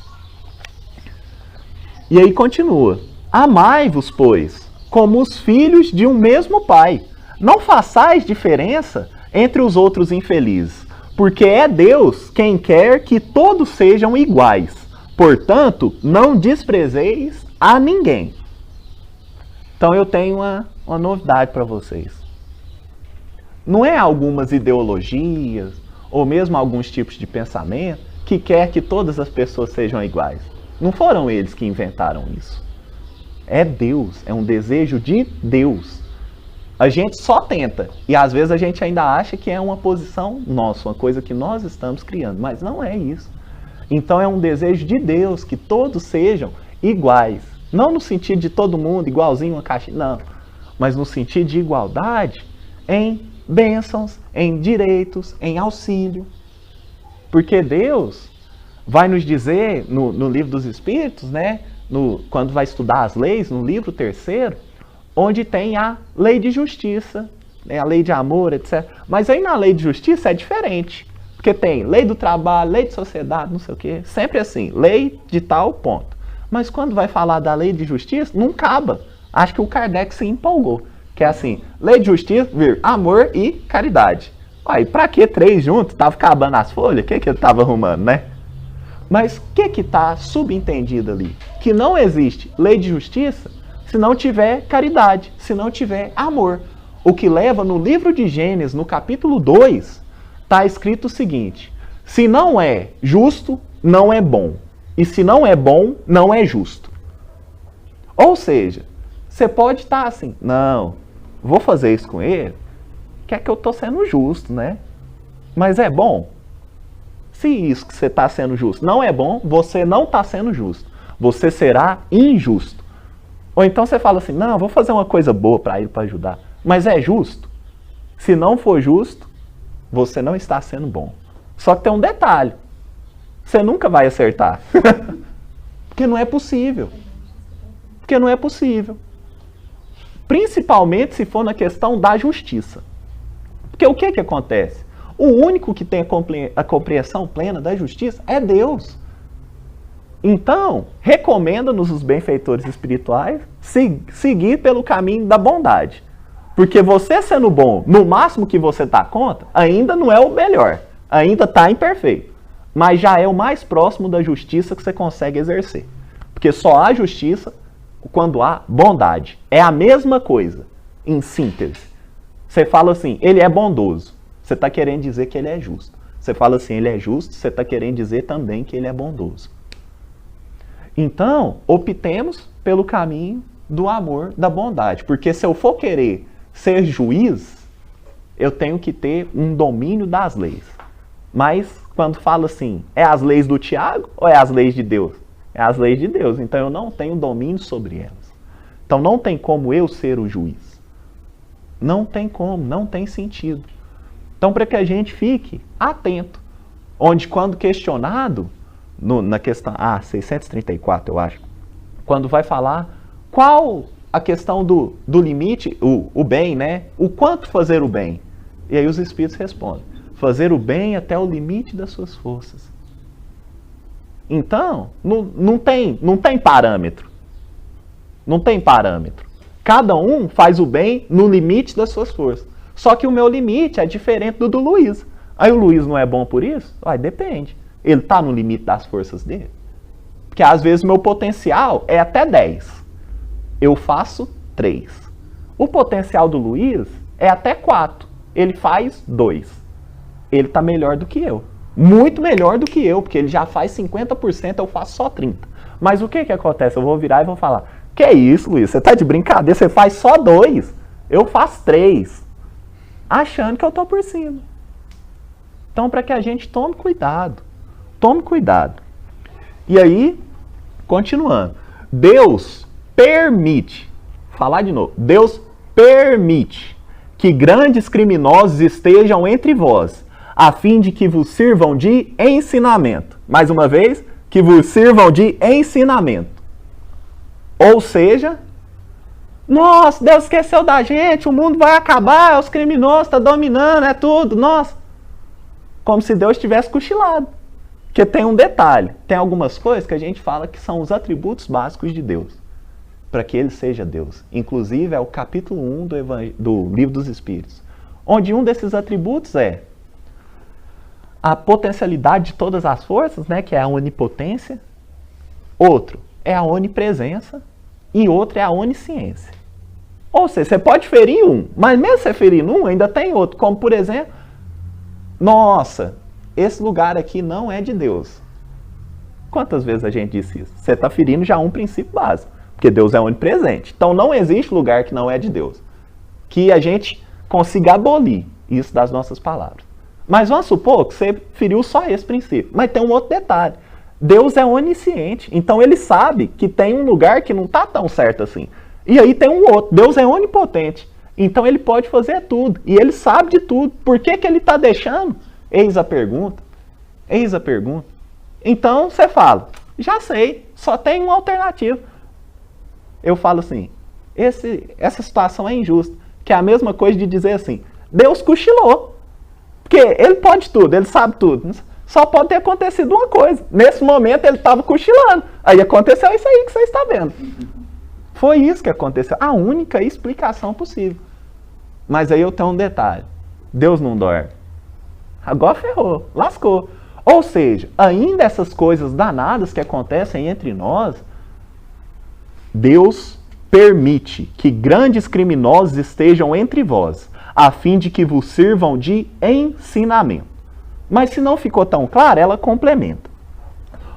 E aí continua. Amai-vos, pois, como os filhos de um mesmo pai. Não façais diferença entre os outros infelizes, porque é Deus quem quer que todos sejam iguais. Portanto, não desprezeis a ninguém. Então eu tenho uma novidade para vocês. Não é algumas ideologias, ou mesmo alguns tipos de pensamento, que quer que todas as pessoas sejam iguais. Não foram eles que inventaram isso. É Deus, é um desejo de Deus. A gente só tenta, e às vezes a gente ainda acha que é uma posição nossa, uma coisa que nós estamos criando, mas não é isso. Então é um desejo de Deus que todos sejam iguais. Não no sentido de todo mundo igualzinho uma caixa, não. Mas no sentido de igualdade em bênçãos, em direitos, em auxílio. Porque Deus vai nos dizer no livro dos Espíritos, né? Quando vai estudar as leis, no livro 3º, onde tem a lei de justiça, né, a lei de amor, etc. Mas aí na lei de justiça é diferente. Porque tem lei do trabalho, lei de sociedade, não sei o quê. Sempre assim, lei de tal ponto. Mas quando vai falar da lei de justiça, não acaba. Acho que o Kardec se empolgou. Que é assim, lei de justiça, amor e caridade. Aí, pra que 3 juntos? Tava acabando as folhas? O que ele tava arrumando, né? Mas o que está subentendido ali? Que não existe lei de justiça se não tiver caridade, se não tiver amor. O que leva no livro de Gênesis, no capítulo 2, está escrito o seguinte: se não é justo, não é bom. E se não é bom, não é justo. Ou seja, você pode estar assim, não, vou fazer isso com ele, que é que eu estou sendo justo, né? Mas é bom? Se isso que você está sendo justo não é bom, você não está sendo justo. você será injusto. Ou então você fala assim, não, vou fazer uma coisa boa para ele, para ajudar. Mas é justo? Se não for justo, você não está sendo bom. Só que tem um detalhe. Você nunca vai acertar. Porque não é possível. Porque não é possível. Principalmente se for na questão da justiça. Porque o que acontece? O único que tem a compreensão plena da justiça é Deus. Então, recomenda-nos os benfeitores espirituais seguir pelo caminho da bondade. Porque você sendo bom, no máximo que você dá conta, ainda não é o melhor. Ainda está imperfeito. Mas já é o mais próximo da justiça que você consegue exercer. Porque só há justiça quando há bondade. É a mesma coisa, em síntese. Você fala assim, ele é bondoso. Você está querendo dizer que ele é justo. Você fala assim, ele é justo, você está querendo dizer também que ele é bondoso. Então, optemos pelo caminho do amor, da bondade. Porque se eu for querer ser juiz, eu tenho que ter um domínio das leis. Mas, quando fala assim, é as leis do Tiago ou é as leis de Deus? É as leis de Deus, então eu não tenho domínio sobre elas. Então não tem como eu ser o juiz. Não tem como, não tem sentido. Então, para que a gente fique atento, onde quando questionado, na questão 634, eu acho, quando vai falar qual a questão do limite, o bem, né? O quanto fazer o bem? E aí os espíritos respondem, fazer o bem até o limite das suas forças. Então, não tem parâmetro. Não tem parâmetro. Cada um faz o bem no limite das suas forças. Só que o meu limite é diferente do Luiz. Aí o Luiz não é bom por isso? Depende. Ele está no limite das forças dele? Porque às vezes o meu potencial é até 10. Eu faço 3. O potencial do Luiz é até 4. Ele faz 2. Ele está melhor do que eu. Muito melhor do que eu, porque ele já faz 50%, eu faço só 30%. Mas o que acontece? Eu vou virar e vou falar, que isso, Luiz? Você está de brincadeira? Você faz só 2. Eu faço 3. Achando que eu estou por cima. Então, para que a gente tome cuidado. Tome cuidado. E aí, continuando. Deus permite, falar de novo, Deus permite que grandes criminosos estejam entre vós, a fim de que vos sirvam de ensinamento. Mais uma vez, que vos sirvam de ensinamento. Ou seja, nossa, Deus esqueceu da gente, o mundo vai acabar, os criminosos estão dominando, é tudo, nossa. Como se Deus tivesse cochilado. Porque tem um detalhe, tem algumas coisas que a gente fala que são os atributos básicos de Deus, para que ele seja Deus. Inclusive é o capítulo 1 do Livro dos Espíritos, onde um desses atributos é a potencialidade de todas as forças, né, que é a onipotência. Outro é a onipresença e outro é a onisciência. Ou seja, você pode ferir um, mas mesmo você ferindo um, ainda tem outro. Como, por exemplo, nossa, esse lugar aqui não é de Deus. Quantas vezes a gente disse isso? Você está ferindo já um princípio básico, porque Deus é onipresente. Então não existe lugar que não é de Deus. Que a gente consiga abolir isso das nossas palavras. Mas vamos supor que você feriu só esse princípio. Mas tem um outro detalhe. Deus é onisciente, então ele sabe que tem um lugar que não está tão certo assim. E aí tem um outro. Deus é onipotente, então ele pode fazer tudo. E ele sabe de tudo. Por que ele está deixando? Eis a pergunta. Eis a pergunta. Então você fala, já sei, só tem uma alternativa. Eu falo assim, essa situação é injusta. Que é a mesma coisa de dizer assim, Deus cochilou. Porque ele pode tudo, ele sabe tudo. Só pode ter acontecido uma coisa. Nesse momento ele estava cochilando. Aí aconteceu isso aí que você está vendo. Foi isso que aconteceu. A única explicação possível. Mas aí eu tenho um detalhe. Deus não dorme. Agora ferrou, lascou. Ou seja, ainda essas coisas danadas que acontecem entre nós, Deus permite que grandes criminosos estejam entre vós, a fim de que vos sirvam de ensinamento. Mas se não ficou tão claro, ela complementa.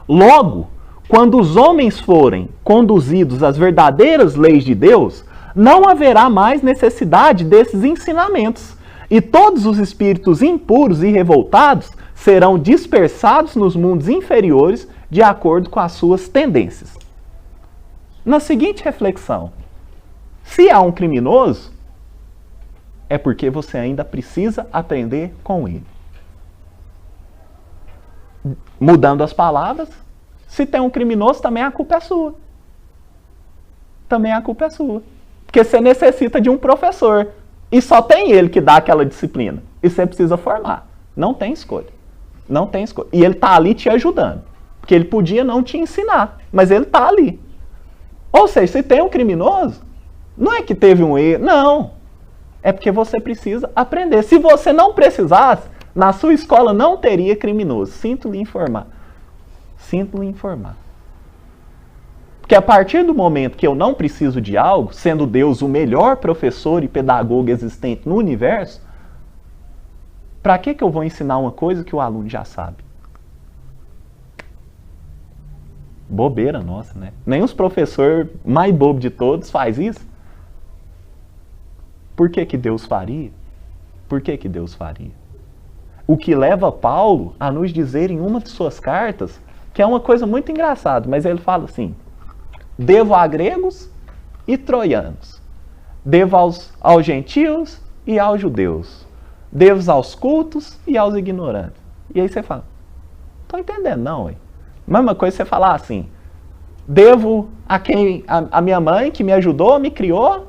Logo, quando os homens forem conduzidos às verdadeiras leis de Deus, não haverá mais necessidade desses ensinamentos, e todos os espíritos impuros e revoltados serão dispersados nos mundos inferiores de acordo com as suas tendências. na seguinte reflexão: se há um criminoso, é porque você ainda precisa aprender com ele. Mudando as palavras, se tem um criminoso, também a culpa é sua. Também a culpa é sua. Porque você necessita de um professor. E só tem ele que dá aquela disciplina. E você precisa formar. Não tem escolha. Não tem escolha. E ele está ali te ajudando. Porque ele podia não te ensinar. Mas ele está ali. Ou seja, se tem um criminoso, não é que teve um erro. Não. É porque você precisa aprender. Se você não precisasse, na sua escola não teria criminoso. Sinto lhe informar. Sinto lhe informar. Porque a partir do momento que eu não preciso de algo, sendo Deus o melhor professor e pedagogo existente no universo, para que eu vou ensinar uma coisa que o aluno já sabe? Bobeira nossa, né? Nem os professores mais bobos de todos faz isso. Por que Deus faria? Por que Deus faria? O que leva Paulo a nos dizer em uma de suas cartas, que é uma coisa muito engraçada, mas ele fala assim: devo a gregos e troianos, devo aos gentios e aos judeus, devo aos cultos e aos ignorantes. E aí você fala, tô entendendo não, ué. Mesma coisa você falar assim, devo a minha mãe que me ajudou, me criou,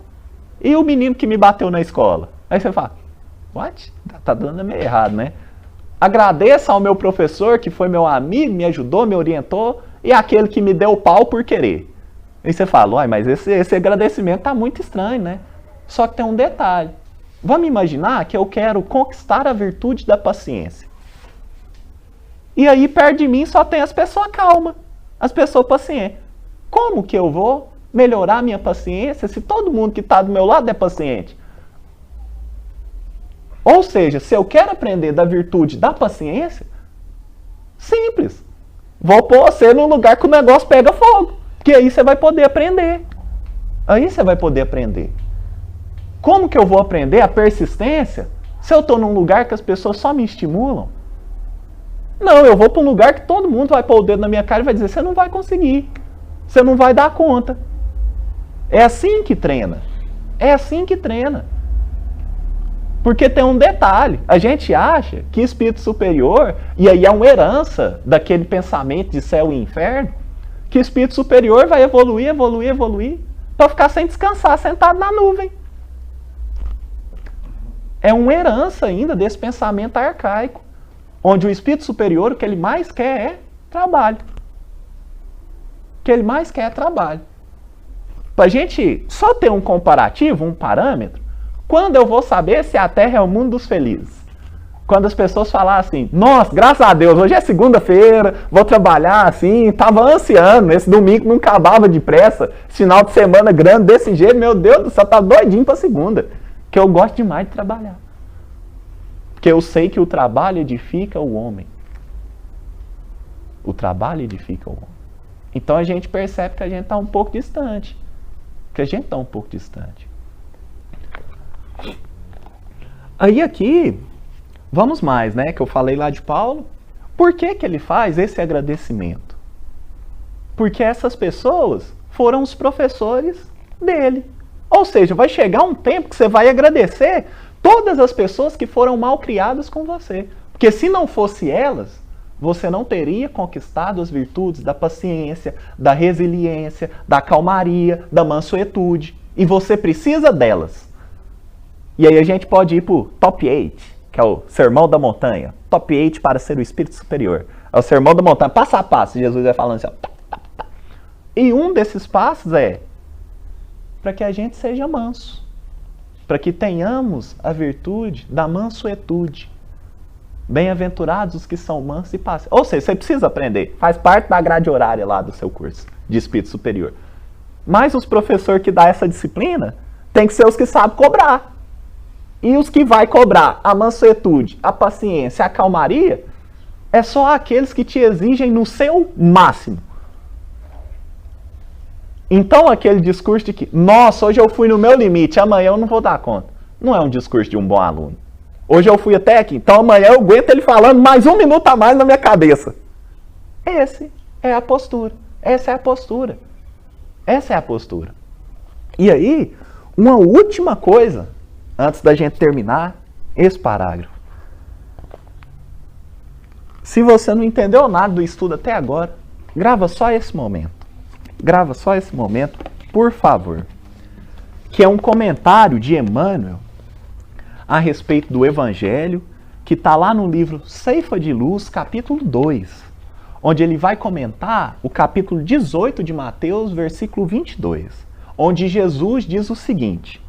e o menino que me bateu na escola. Aí você fala, what? Tá dando meio errado, né? Agradeça ao meu professor que foi meu amigo, me ajudou, me orientou, e aquele que me deu o pau por querer. Aí você fala, uai, mas esse agradecimento tá muito estranho, né? Só que tem um detalhe. Vamos imaginar que eu quero conquistar a virtude da paciência. E aí perto de mim só tem as pessoas calmas, as pessoas pacientes. Como que eu vou melhorar a minha paciência se todo mundo que está do meu lado é paciente? Ou seja, se eu quero aprender da virtude da paciência, simples. Vou pôr você num lugar que o negócio pega fogo. Porque aí você vai poder aprender. Aí você vai poder aprender. Como que eu vou aprender a persistência se eu estou num lugar que as pessoas só me estimulam? Não, eu vou para um lugar que todo mundo vai pôr o dedo na minha cara e vai dizer, você não vai conseguir. Você não vai dar conta. É assim que treina. É assim que treina. Porque tem um detalhe. A gente acha que espírito superior, e aí é uma herança daquele pensamento de céu e inferno, que o espírito superior vai evoluir, evoluir, evoluir, para ficar sem descansar, sentado na nuvem. É uma herança ainda desse pensamento arcaico, onde o espírito superior, o que ele mais quer é trabalho. O que ele mais quer é trabalho. Para a gente só ter um comparativo, um parâmetro, quando eu vou saber se a Terra é o mundo dos felizes? Quando as pessoas falam assim, nossa, graças a Deus, hoje é segunda-feira, vou trabalhar assim, estava ansiando, esse domingo não acabava depressa, final de semana grande desse jeito, meu Deus do céu, tá doidinho para segunda, que eu gosto demais de trabalhar. Porque eu sei que o trabalho edifica o homem. O trabalho edifica o homem. Então a gente percebe que a gente está um pouco distante. Que a gente está um pouco distante. Aí aqui, vamos mais, né? Que eu falei lá de Paulo. Por que ele faz esse agradecimento? Porque essas pessoas foram os professores dele. Ou seja, vai chegar um tempo que você vai agradecer todas as pessoas que foram mal criadas com você. Porque se não fosse elas, você não teria conquistado as virtudes da paciência, da resiliência, da calmaria, da mansuetude. E você precisa delas. E aí a gente pode ir para o top 8, que é o Sermão da Montanha. Top 8 para ser o Espírito Superior. É o Sermão da Montanha, passo a passo. Jesus vai falando assim, ó. E um desses passos é para que a gente seja manso. Para que tenhamos a virtude da mansuetude. Bem-aventurados os que são mansos e pacientes. Ou seja, você precisa aprender. Faz parte da grade horária lá do seu curso de Espírito Superior. Mas os professores que dão essa disciplina tem que ser os que sabem cobrar. E os que vai cobrar a mansuetude, a paciência, a calmaria, é só aqueles que te exigem no seu máximo. Então aquele discurso de que, nossa, hoje eu fui no meu limite, amanhã eu não vou dar conta. Não é um discurso de um bom aluno. Hoje eu fui até aqui, então amanhã eu aguento ele falando mais um minuto a mais na minha cabeça. Essa é a postura. Essa é a postura. Essa é a postura. E aí, uma última coisa, antes da gente terminar esse parágrafo. Se você não entendeu nada do estudo até agora, grava só esse momento. Grava só esse momento, por favor. Que é um comentário de Emmanuel a respeito do Evangelho, que está lá no livro Ceifa de Luz, capítulo 2, onde ele vai comentar o capítulo 18 de Mateus, versículo 22, onde Jesus diz o seguinte: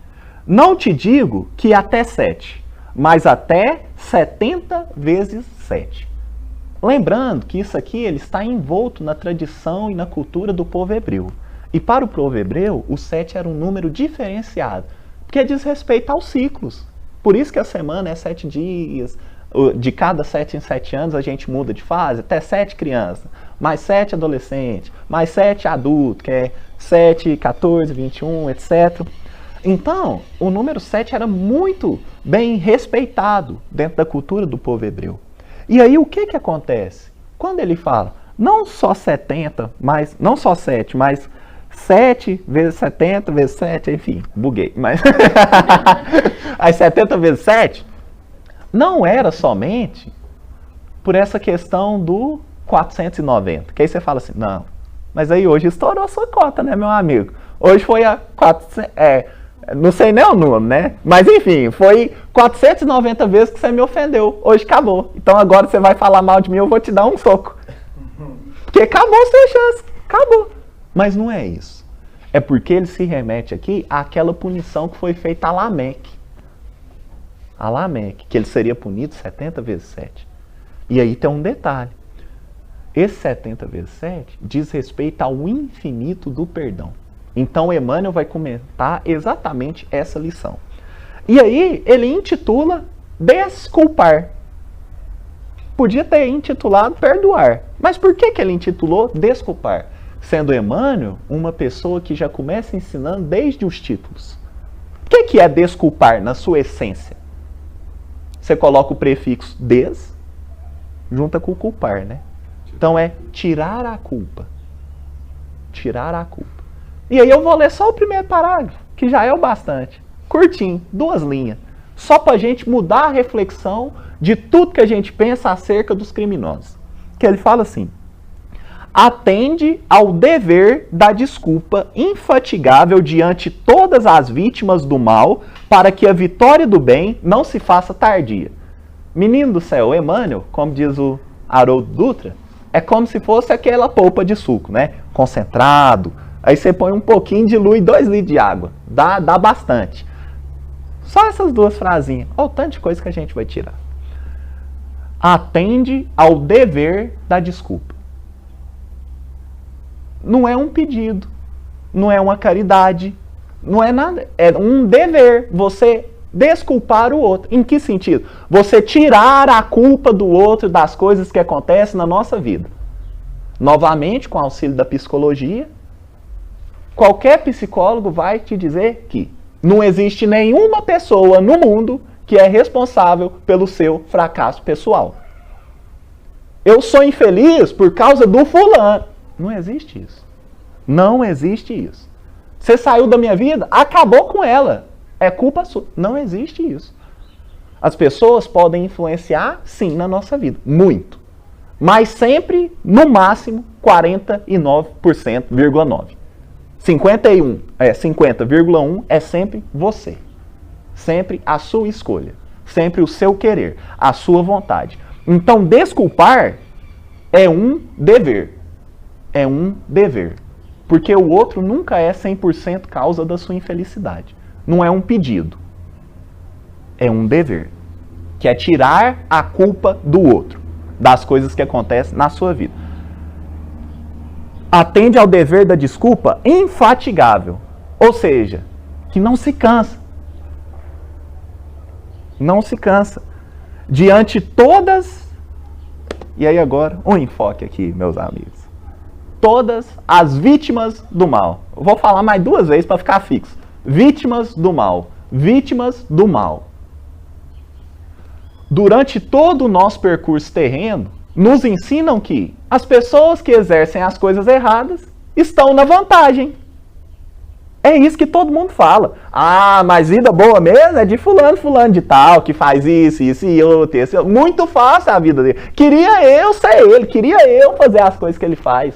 não te digo que até 7, mas até 70 vezes 7. Lembrando que isso aqui ele está envolto na tradição e na cultura do povo hebreu. E para o povo hebreu, o 7 era um número diferenciado, porque diz respeito aos ciclos. Por isso que a semana é 7 dias, de cada 7 em 7 anos a gente muda de fase, até 7 crianças, mais 7 adolescentes, mais 7 adultos, que é 7, 14, 21, etc. Então, o número 7 era muito bem respeitado dentro da cultura do povo hebreu. E aí o que acontece? Quando ele fala, não só 70, mas, não só 7, mas 7 vezes 70 vezes 7, enfim, buguei. Mas as 70 vezes 7 não era somente por essa questão do 490. Que aí você fala assim, não, mas aí hoje estourou a sua cota, né, meu amigo? Hoje foi a 400, não sei nem o número, né? Mas enfim, foi 490 vezes que você me ofendeu. Hoje acabou. Então agora você vai falar mal de mim, eu vou te dar um soco. Porque acabou a sua chance. Acabou. Mas não é isso. É porque ele se remete aqui àquela punição que foi feita a Lameque. A Lameque, que ele seria punido 70 vezes 7. E aí tem um detalhe. Esse 70 vezes 7 diz respeito ao infinito do perdão. Então Emmanuel vai comentar exatamente essa lição. E aí ele intitula desculpar. Podia ter intitulado perdoar. Mas por que ele intitulou desculpar? Sendo Emmanuel uma pessoa que já começa ensinando desde os títulos. O que é desculpar na sua essência? Você coloca o prefixo des, junta com o culpar, né? Então é tirar a culpa. Tirar a culpa. E aí eu vou ler só o primeiro parágrafo, que já é o bastante. Curtinho, 2 linhas. Só para a gente mudar a reflexão de tudo que a gente pensa acerca dos criminosos. Que ele fala assim: atende ao dever da desculpa infatigável diante todas as vítimas do mal, para que a vitória do bem não se faça tardia. Menino do céu, Emmanuel, como diz o Haroldo Dutra, é como se fosse aquela polpa de suco, né? Concentrado. Aí você põe um pouquinho, dilui 2 litros de água. Dá bastante. Só essas 2 frasinhas. Olha o tanto de coisa que a gente vai tirar. Atende ao dever da desculpa. Não é um pedido. Não é uma caridade. Não é nada. É um dever. Você desculpar o outro. Em que sentido? Você tirar a culpa do outro das coisas que acontecem na nossa vida. Novamente, com o auxílio da psicologia, qualquer psicólogo vai te dizer que não existe nenhuma pessoa no mundo que é responsável pelo seu fracasso pessoal. Eu sou infeliz por causa do fulano. Não existe isso. Não existe isso. Você saiu da minha vida, acabou com ela. É culpa sua. Não existe isso. As pessoas podem influenciar, sim, na nossa vida. Muito. Mas sempre, no máximo, 49,9%. 50,1 é sempre você. Sempre a sua escolha. Sempre o seu querer. A sua vontade. Então, desculpar é um dever. É um dever. Porque o outro nunca é 100% causa da sua infelicidade. Não é um pedido. É um dever. Que é tirar a culpa do outro. Das coisas que acontecem na sua vida. Atende ao dever da desculpa infatigável. Ou seja, que não se cansa. Não se cansa. Diante todas... E aí agora, um enfoque aqui, meus amigos. Todas as vítimas do mal. Eu vou falar mais 2 vezes para ficar fixo. Vítimas do mal. Vítimas do mal. Durante todo o nosso percurso terreno, nos ensinam que as pessoas que exercem as coisas erradas estão na vantagem. É isso que todo mundo fala. Ah, mas vida boa mesmo é de fulano de tal, que faz isso e outro, esse. Muito fácil a vida dele. Queria eu ser ele, queria eu fazer as coisas que ele faz.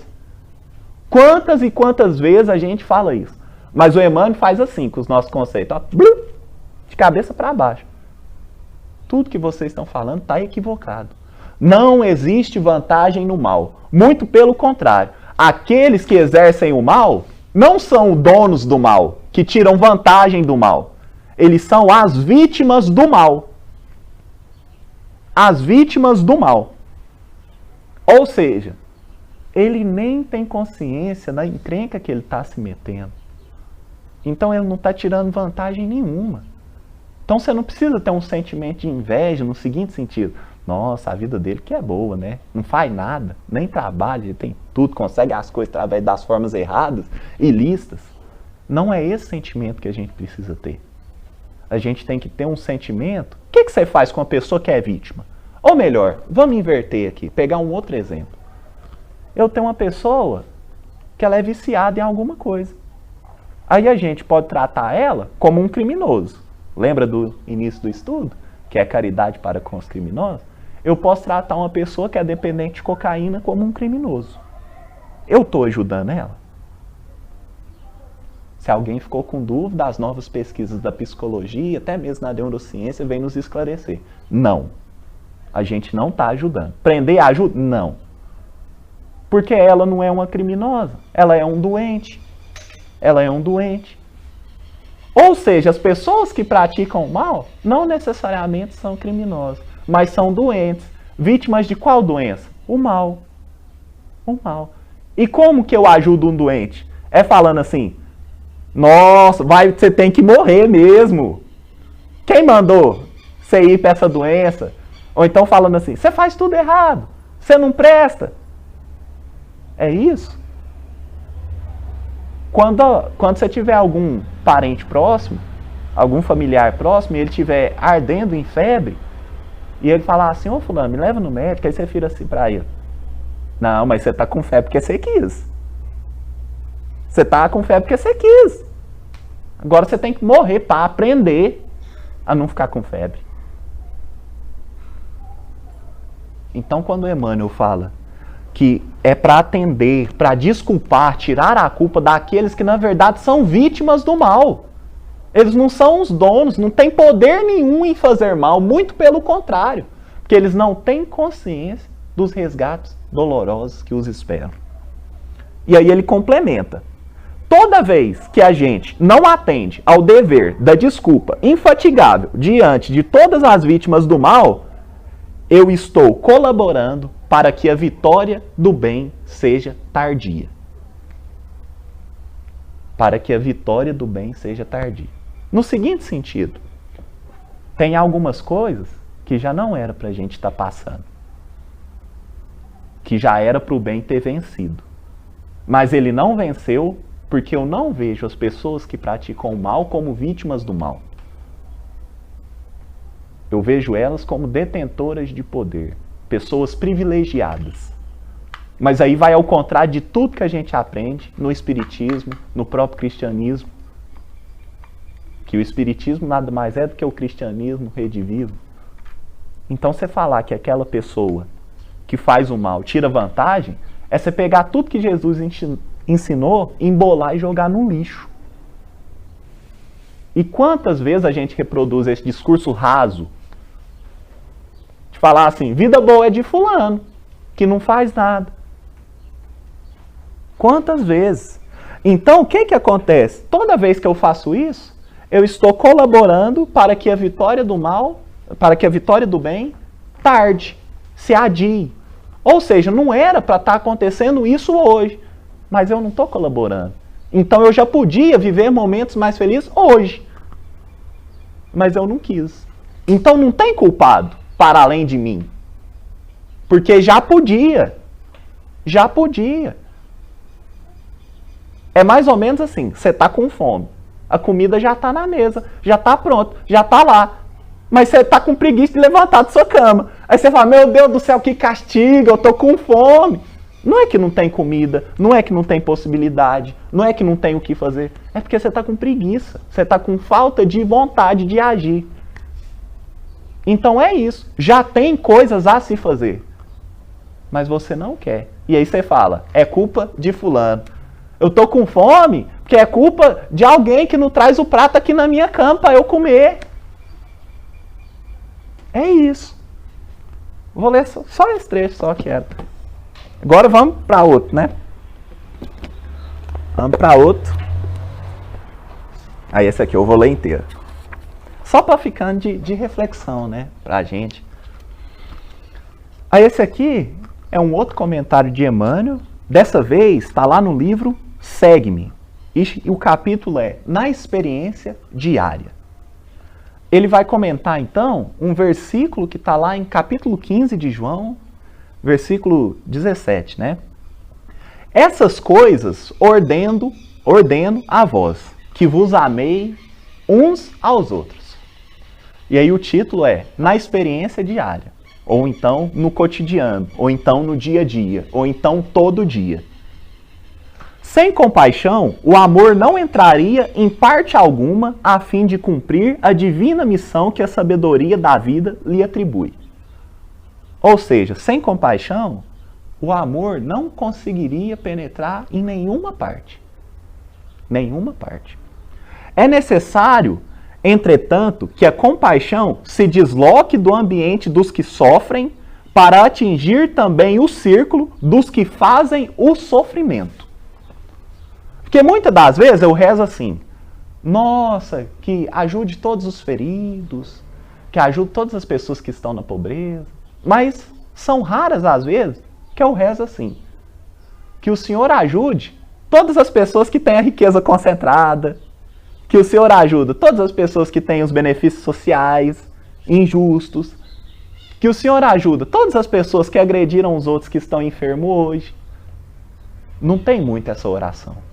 Quantas e quantas vezes a gente fala isso? Mas o Emmanuel faz assim com os nossos conceitos. Ó, de cabeça para baixo. Tudo que vocês estão falando está equivocado. Não existe vantagem no mal. Muito pelo contrário. Aqueles que exercem o mal não são donos do mal, que tiram vantagem do mal. Eles são as vítimas do mal. As vítimas do mal. Ou seja, ele nem tem consciência da encrenca que ele está se metendo. Então ele não está tirando vantagem nenhuma. Então você não precisa ter um sentimento de inveja no seguinte sentido. Nossa, a vida dele que é boa, né? Não faz nada, nem trabalha, ele tem tudo, consegue as coisas através das formas erradas, ilícitas. Não é esse sentimento que a gente precisa ter. A gente tem que ter um sentimento. O que você faz com uma pessoa que é vítima? Ou melhor, vamos inverter aqui, pegar um outro exemplo. Eu tenho uma pessoa que ela é viciada em alguma coisa. Aí a gente pode tratar ela como um criminoso. Lembra do início do estudo? Que é caridade para com os criminosos? Eu posso tratar uma pessoa que é dependente de cocaína como um criminoso. Eu estou ajudando ela? Se alguém ficou com dúvida, as novas pesquisas da psicologia, até mesmo na neurociência, vêm nos esclarecer. Não. A gente não está ajudando. Prender ajuda? Não. Porque ela não é uma criminosa. Ela é um doente. Ela é um doente. Ou seja, as pessoas que praticam o mal não necessariamente são criminosas, mas são doentes. Vítimas de qual doença? O mal. O mal. E como que eu ajudo um doente? É falando assim, nossa, você tem que morrer mesmo. Quem mandou você ir para essa doença? Ou então falando assim, você faz tudo errado, você não presta. É isso? Quando você tiver algum parente próximo, algum familiar próximo, e ele estiver ardendo em febre, e ele falar assim, ô fulano, me leva no médico, aí você vira assim pra ele. Não, mas você tá com febre porque você quis. Você tá com febre porque você quis. Agora você tem que morrer para aprender a não ficar com febre. Então quando o Emmanuel fala que é para atender, para desculpar, tirar a culpa daqueles que na verdade são vítimas do mal. Eles não são os donos, não têm poder nenhum em fazer mal, muito pelo contrário, porque eles não têm consciência dos resgates dolorosos que os esperam. E aí ele complementa. Toda vez que a gente não atende ao dever da desculpa infatigável diante de todas as vítimas do mal, eu estou colaborando para que a vitória do bem seja tardia. Para que a vitória do bem seja tardia. No seguinte sentido, tem algumas coisas que já não era para a gente estar passando. Que já era para o bem ter vencido. Mas ele não venceu porque eu não vejo as pessoas que praticam o mal como vítimas do mal. Eu vejo elas como detentoras de poder, pessoas privilegiadas. Mas aí vai ao contrário de tudo que a gente aprende no espiritismo, no próprio cristianismo. Que o espiritismo nada mais é do que o cristianismo redivivo. Então você falar que aquela pessoa que faz o mal tira vantagem, é você pegar tudo que Jesus ensinou, embolar e jogar no lixo. E quantas vezes a gente reproduz esse discurso raso? De falar assim, vida boa é de fulano, que não faz nada. Quantas vezes? Então, o que acontece? Toda vez que eu faço isso, eu estou colaborando para que a vitória do mal, para que a vitória do bem, tarde, se adie. Ou seja, não era para estar acontecendo isso hoje, mas eu não estou colaborando. Então eu já podia viver momentos mais felizes hoje, mas eu não quis. Então não tem culpado para além de mim, porque já podia. É mais ou menos assim, você está com fome, a comida já está na mesa, já está pronta, já está lá, mas você está com preguiça de levantar da sua cama. Aí você fala, meu Deus do céu, que castigo, eu estou com fome. Não é que não tem comida, não é que não tem possibilidade, não é que não tem o que fazer. É porque você está com preguiça, você está com falta de vontade de agir. Então é isso. Já tem coisas a se fazer, mas você não quer. E aí você fala, é culpa de fulano. Eu tô com fome porque é culpa de alguém que não traz o prato aqui na minha cama para eu comer. É isso. Vou ler só esse trecho, só que era. Agora vamos para outro, né? Vamos para outro. Aí esse aqui eu vou ler inteiro. Só para ficando de reflexão, né? Pra gente. Aí esse aqui é um outro comentário de Emmanuel. Dessa vez está lá no livro Segue-me. E o capítulo é Na Experiência Diária. Ele vai comentar então um versículo que está lá em capítulo 15 de João, versículo 17, né? Essas coisas ordeno a vós, que vos amei uns aos outros. E aí o título é Na Experiência Diária, ou então no cotidiano, ou então no dia a dia, ou então todo dia. Sem compaixão, o amor não entraria em parte alguma a fim de cumprir a divina missão que a sabedoria da vida lhe atribui. Ou seja, sem compaixão, o amor não conseguiria penetrar em nenhuma parte. Nenhuma parte. É necessário, entretanto, que a compaixão se desloque do ambiente dos que sofrem para atingir também o círculo dos que fazem o sofrimento. Porque muitas das vezes eu rezo assim, nossa, que ajude todos os feridos, que ajude todas as pessoas que estão na pobreza. Mas são raras as vezes que eu rezo assim, que o Senhor ajude todas as pessoas que têm a riqueza concentrada, que o Senhor ajude todas as pessoas que têm os benefícios sociais injustos, que o Senhor ajude todas as pessoas que agrediram os outros que estão enfermos hoje. Não tem muito essa oração.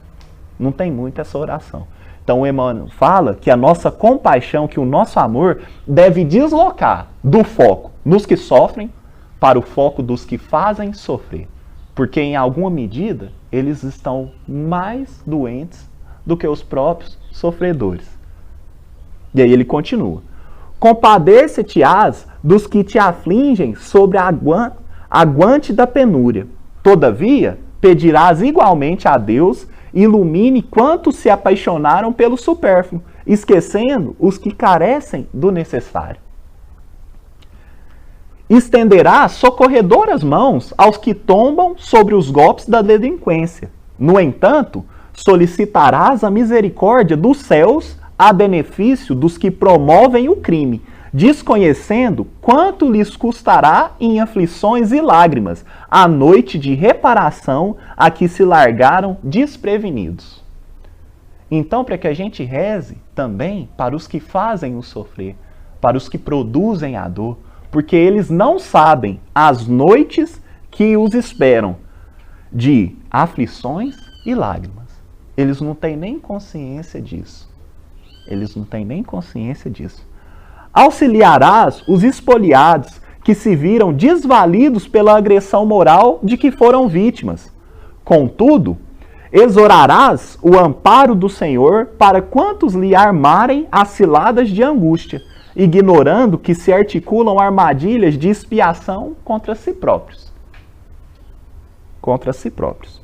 Não tem muito essa oração. Então o Emmanuel fala que a nossa compaixão, que o nosso amor deve deslocar do foco nos que sofrem para o foco dos que fazem sofrer. Porque em alguma medida eles estão mais doentes do que os próprios sofredores. E aí ele continua. Compadece-te-ás dos que te afligem sobre a aguante da penúria. Todavia, pedirás igualmente a Deus ilumine quantos se apaixonaram pelo supérfluo, esquecendo os que carecem do necessário. Estenderás socorredoras mãos aos que tombam sobre os golpes da delinquência. No entanto, solicitarás a misericórdia dos céus a benefício dos que promovem o crime, desconhecendo quanto lhes custará em aflições e lágrimas a noite de reparação a que se largaram desprevenidos. Então, para que a gente reze também para os que fazem o sofrer, para os que produzem a dor, porque eles não sabem as noites que os esperam de aflições e lágrimas. Eles não têm nem consciência disso. Eles não têm nem consciência disso. Auxiliarás os espoliados que se viram desvalidos pela agressão moral de que foram vítimas. Contudo, exorarás o amparo do Senhor para quantos lhe armarem as ciladas de angústia, ignorando que se articulam armadilhas de expiação contra si próprios. Contra si próprios.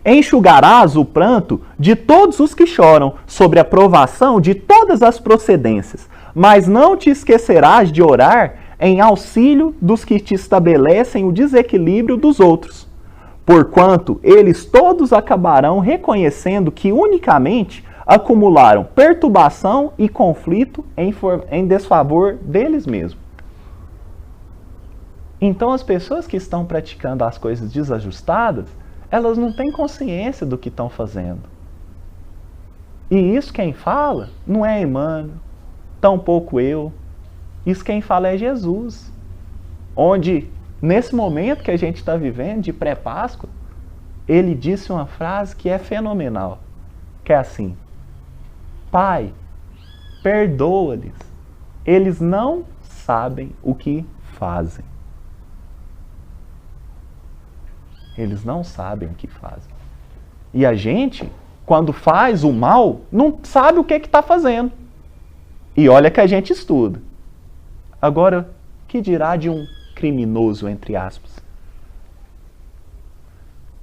Enxugarás o pranto de todos os que choram sobre a provação de todas as procedências, mas não te esquecerás de orar em auxílio dos que te estabelecem o desequilíbrio dos outros, porquanto eles todos acabarão reconhecendo que unicamente acumularam perturbação e conflito em desfavor deles mesmos. Então as pessoas que estão praticando as coisas desajustadas, elas não têm consciência do que estão fazendo. E isso quem fala não é Emmanuel, tampouco eu. Isso quem fala é Jesus. Onde, nesse momento que a gente está vivendo, de pré-Páscoa, ele disse uma frase que é fenomenal. Que é assim: Pai, perdoa-lhes. Eles não sabem o que fazem. Eles não sabem o que fazem. E a gente, quando faz o mal, não sabe o que está fazendo. E olha que a gente estuda. Agora, que dirá de um criminoso, entre aspas?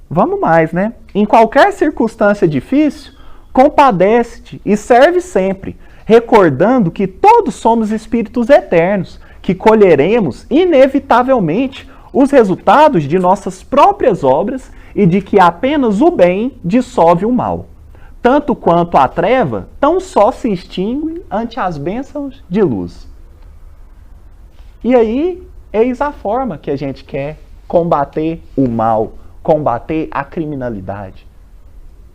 Vamos mais, né? Em qualquer circunstância difícil, compadece-te e serve sempre, recordando que todos somos espíritos eternos, que colheremos inevitavelmente os resultados de nossas próprias obras e de que apenas o bem dissolve o mal. Tanto quanto a treva, tão só se extingue ante as bênçãos de luz. E aí, eis a forma que a gente quer combater o mal, combater a criminalidade.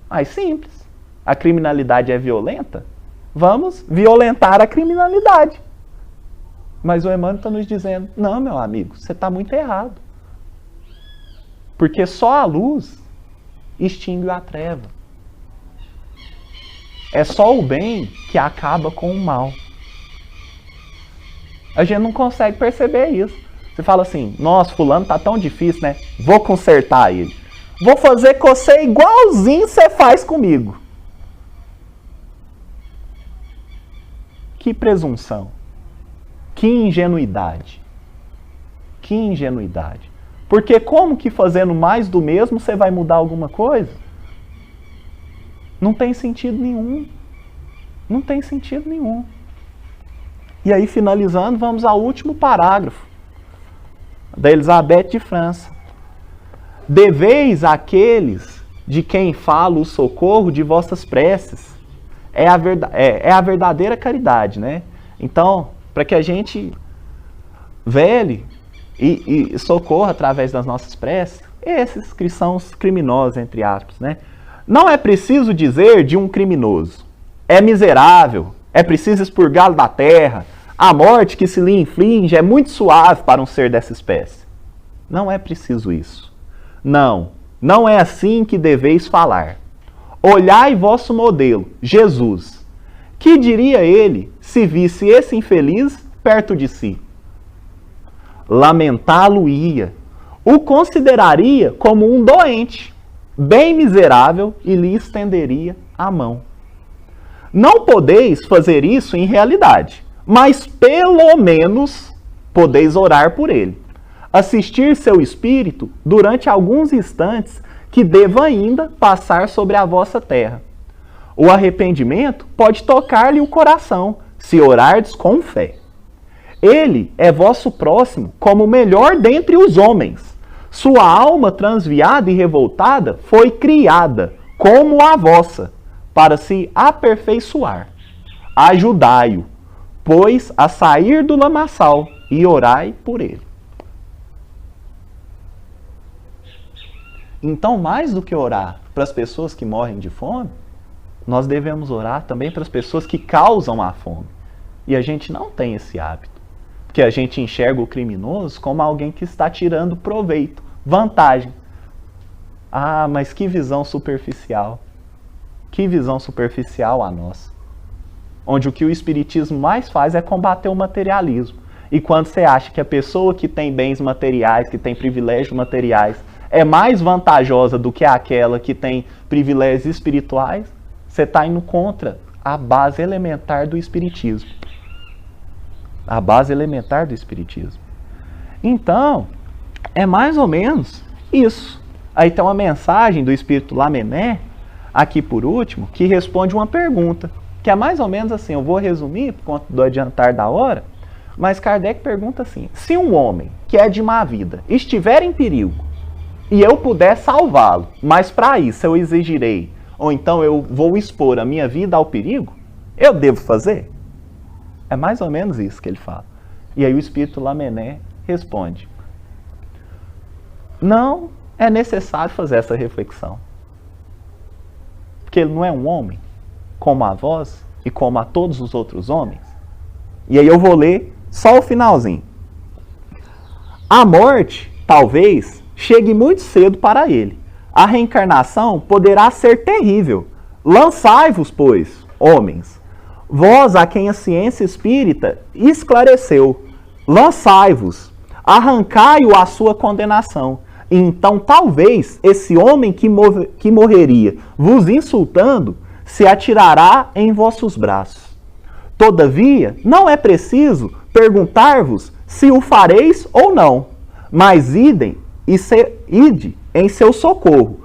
Mais simples. A criminalidade é violenta? Vamos violentar a criminalidade. Mas o Emmanuel está nos dizendo, não, meu amigo, você está muito errado. Porque só a luz extingue a treva. É só o bem que acaba com o mal. A gente não consegue perceber isso. Você fala assim, nossa, fulano tá tão difícil, né? Vou consertar ele. Vou fazer com você igualzinho você faz comigo. Que presunção. Que ingenuidade. Que ingenuidade. Porque como que fazendo mais do mesmo você vai mudar alguma coisa? Não tem sentido nenhum. Não tem sentido nenhum. E aí, finalizando, vamos ao último parágrafo da Elizabeth de França. Deveis àqueles de quem falo o socorro de vossas preces. É a verdadeira caridade, né? Então, para que a gente vele e socorra através das nossas preces, esses que são os criminosos, entre aspas, né? Não é preciso dizer de um criminoso, é miserável, é preciso expurgá-lo da terra, a morte que se lhe inflige é muito suave para um ser dessa espécie. Não é preciso isso. Não é assim que deveis falar. Olhai vosso modelo, Jesus. Que diria ele se visse esse infeliz perto de si? Lamentá-lo-ia. O consideraria como um doente, bem miserável, e lhe estenderia a mão. Não podeis fazer isso em realidade, mas pelo menos podeis orar por ele. Assistir seu espírito durante alguns instantes que deva ainda passar sobre a vossa terra. O arrependimento pode tocar-lhe o coração, se orardes com fé. Ele é vosso próximo como o melhor dentre os homens. Sua alma transviada e revoltada foi criada, como a vossa, para se aperfeiçoar. Ajudai-o, pois, a sair do lamaçal, e orai por ele. Então, mais do que orar para as pessoas que morrem de fome, nós devemos orar também para as pessoas que causam a fome. E a gente não tem esse hábito. Porque a gente enxerga o criminoso como alguém que está tirando proveito, vantagem. Ah, mas que visão superficial. Que visão superficial a nossa. Onde o que o espiritismo mais faz é combater o materialismo. E quando você acha que a pessoa que tem bens materiais, que tem privilégios materiais, é mais vantajosa do que aquela que tem privilégios espirituais, você está indo contra a base elementar do espiritismo. A base elementar do espiritismo. Então, é mais ou menos isso. Aí tem uma mensagem do espírito Lamennais, aqui por último, que responde uma pergunta, que é mais ou menos assim, eu vou resumir por conta do adiantar da hora, mas Kardec pergunta assim, se um homem que é de má vida estiver em perigo, e eu puder salvá-lo, mas para isso eu exigirei, ou então eu vou expor a minha vida ao perigo, eu devo fazer? É mais ou menos isso que ele fala. E aí o espírito Lamennais responde, não é necessário fazer essa reflexão. Porque ele não é um homem, como a vós e como a todos os outros homens. E aí eu vou ler só o finalzinho. A morte, talvez, chegue muito cedo para ele. A reencarnação poderá ser terrível. Lançai-vos, pois, homens, vós a quem a ciência espírita esclareceu. Lançai-vos, arrancai-o à sua condenação. Então, talvez, esse homem que morreria vos insultando, se atirará em vossos braços. Todavia, não é preciso perguntar-vos se o fareis ou não, mas ide em seu socorro,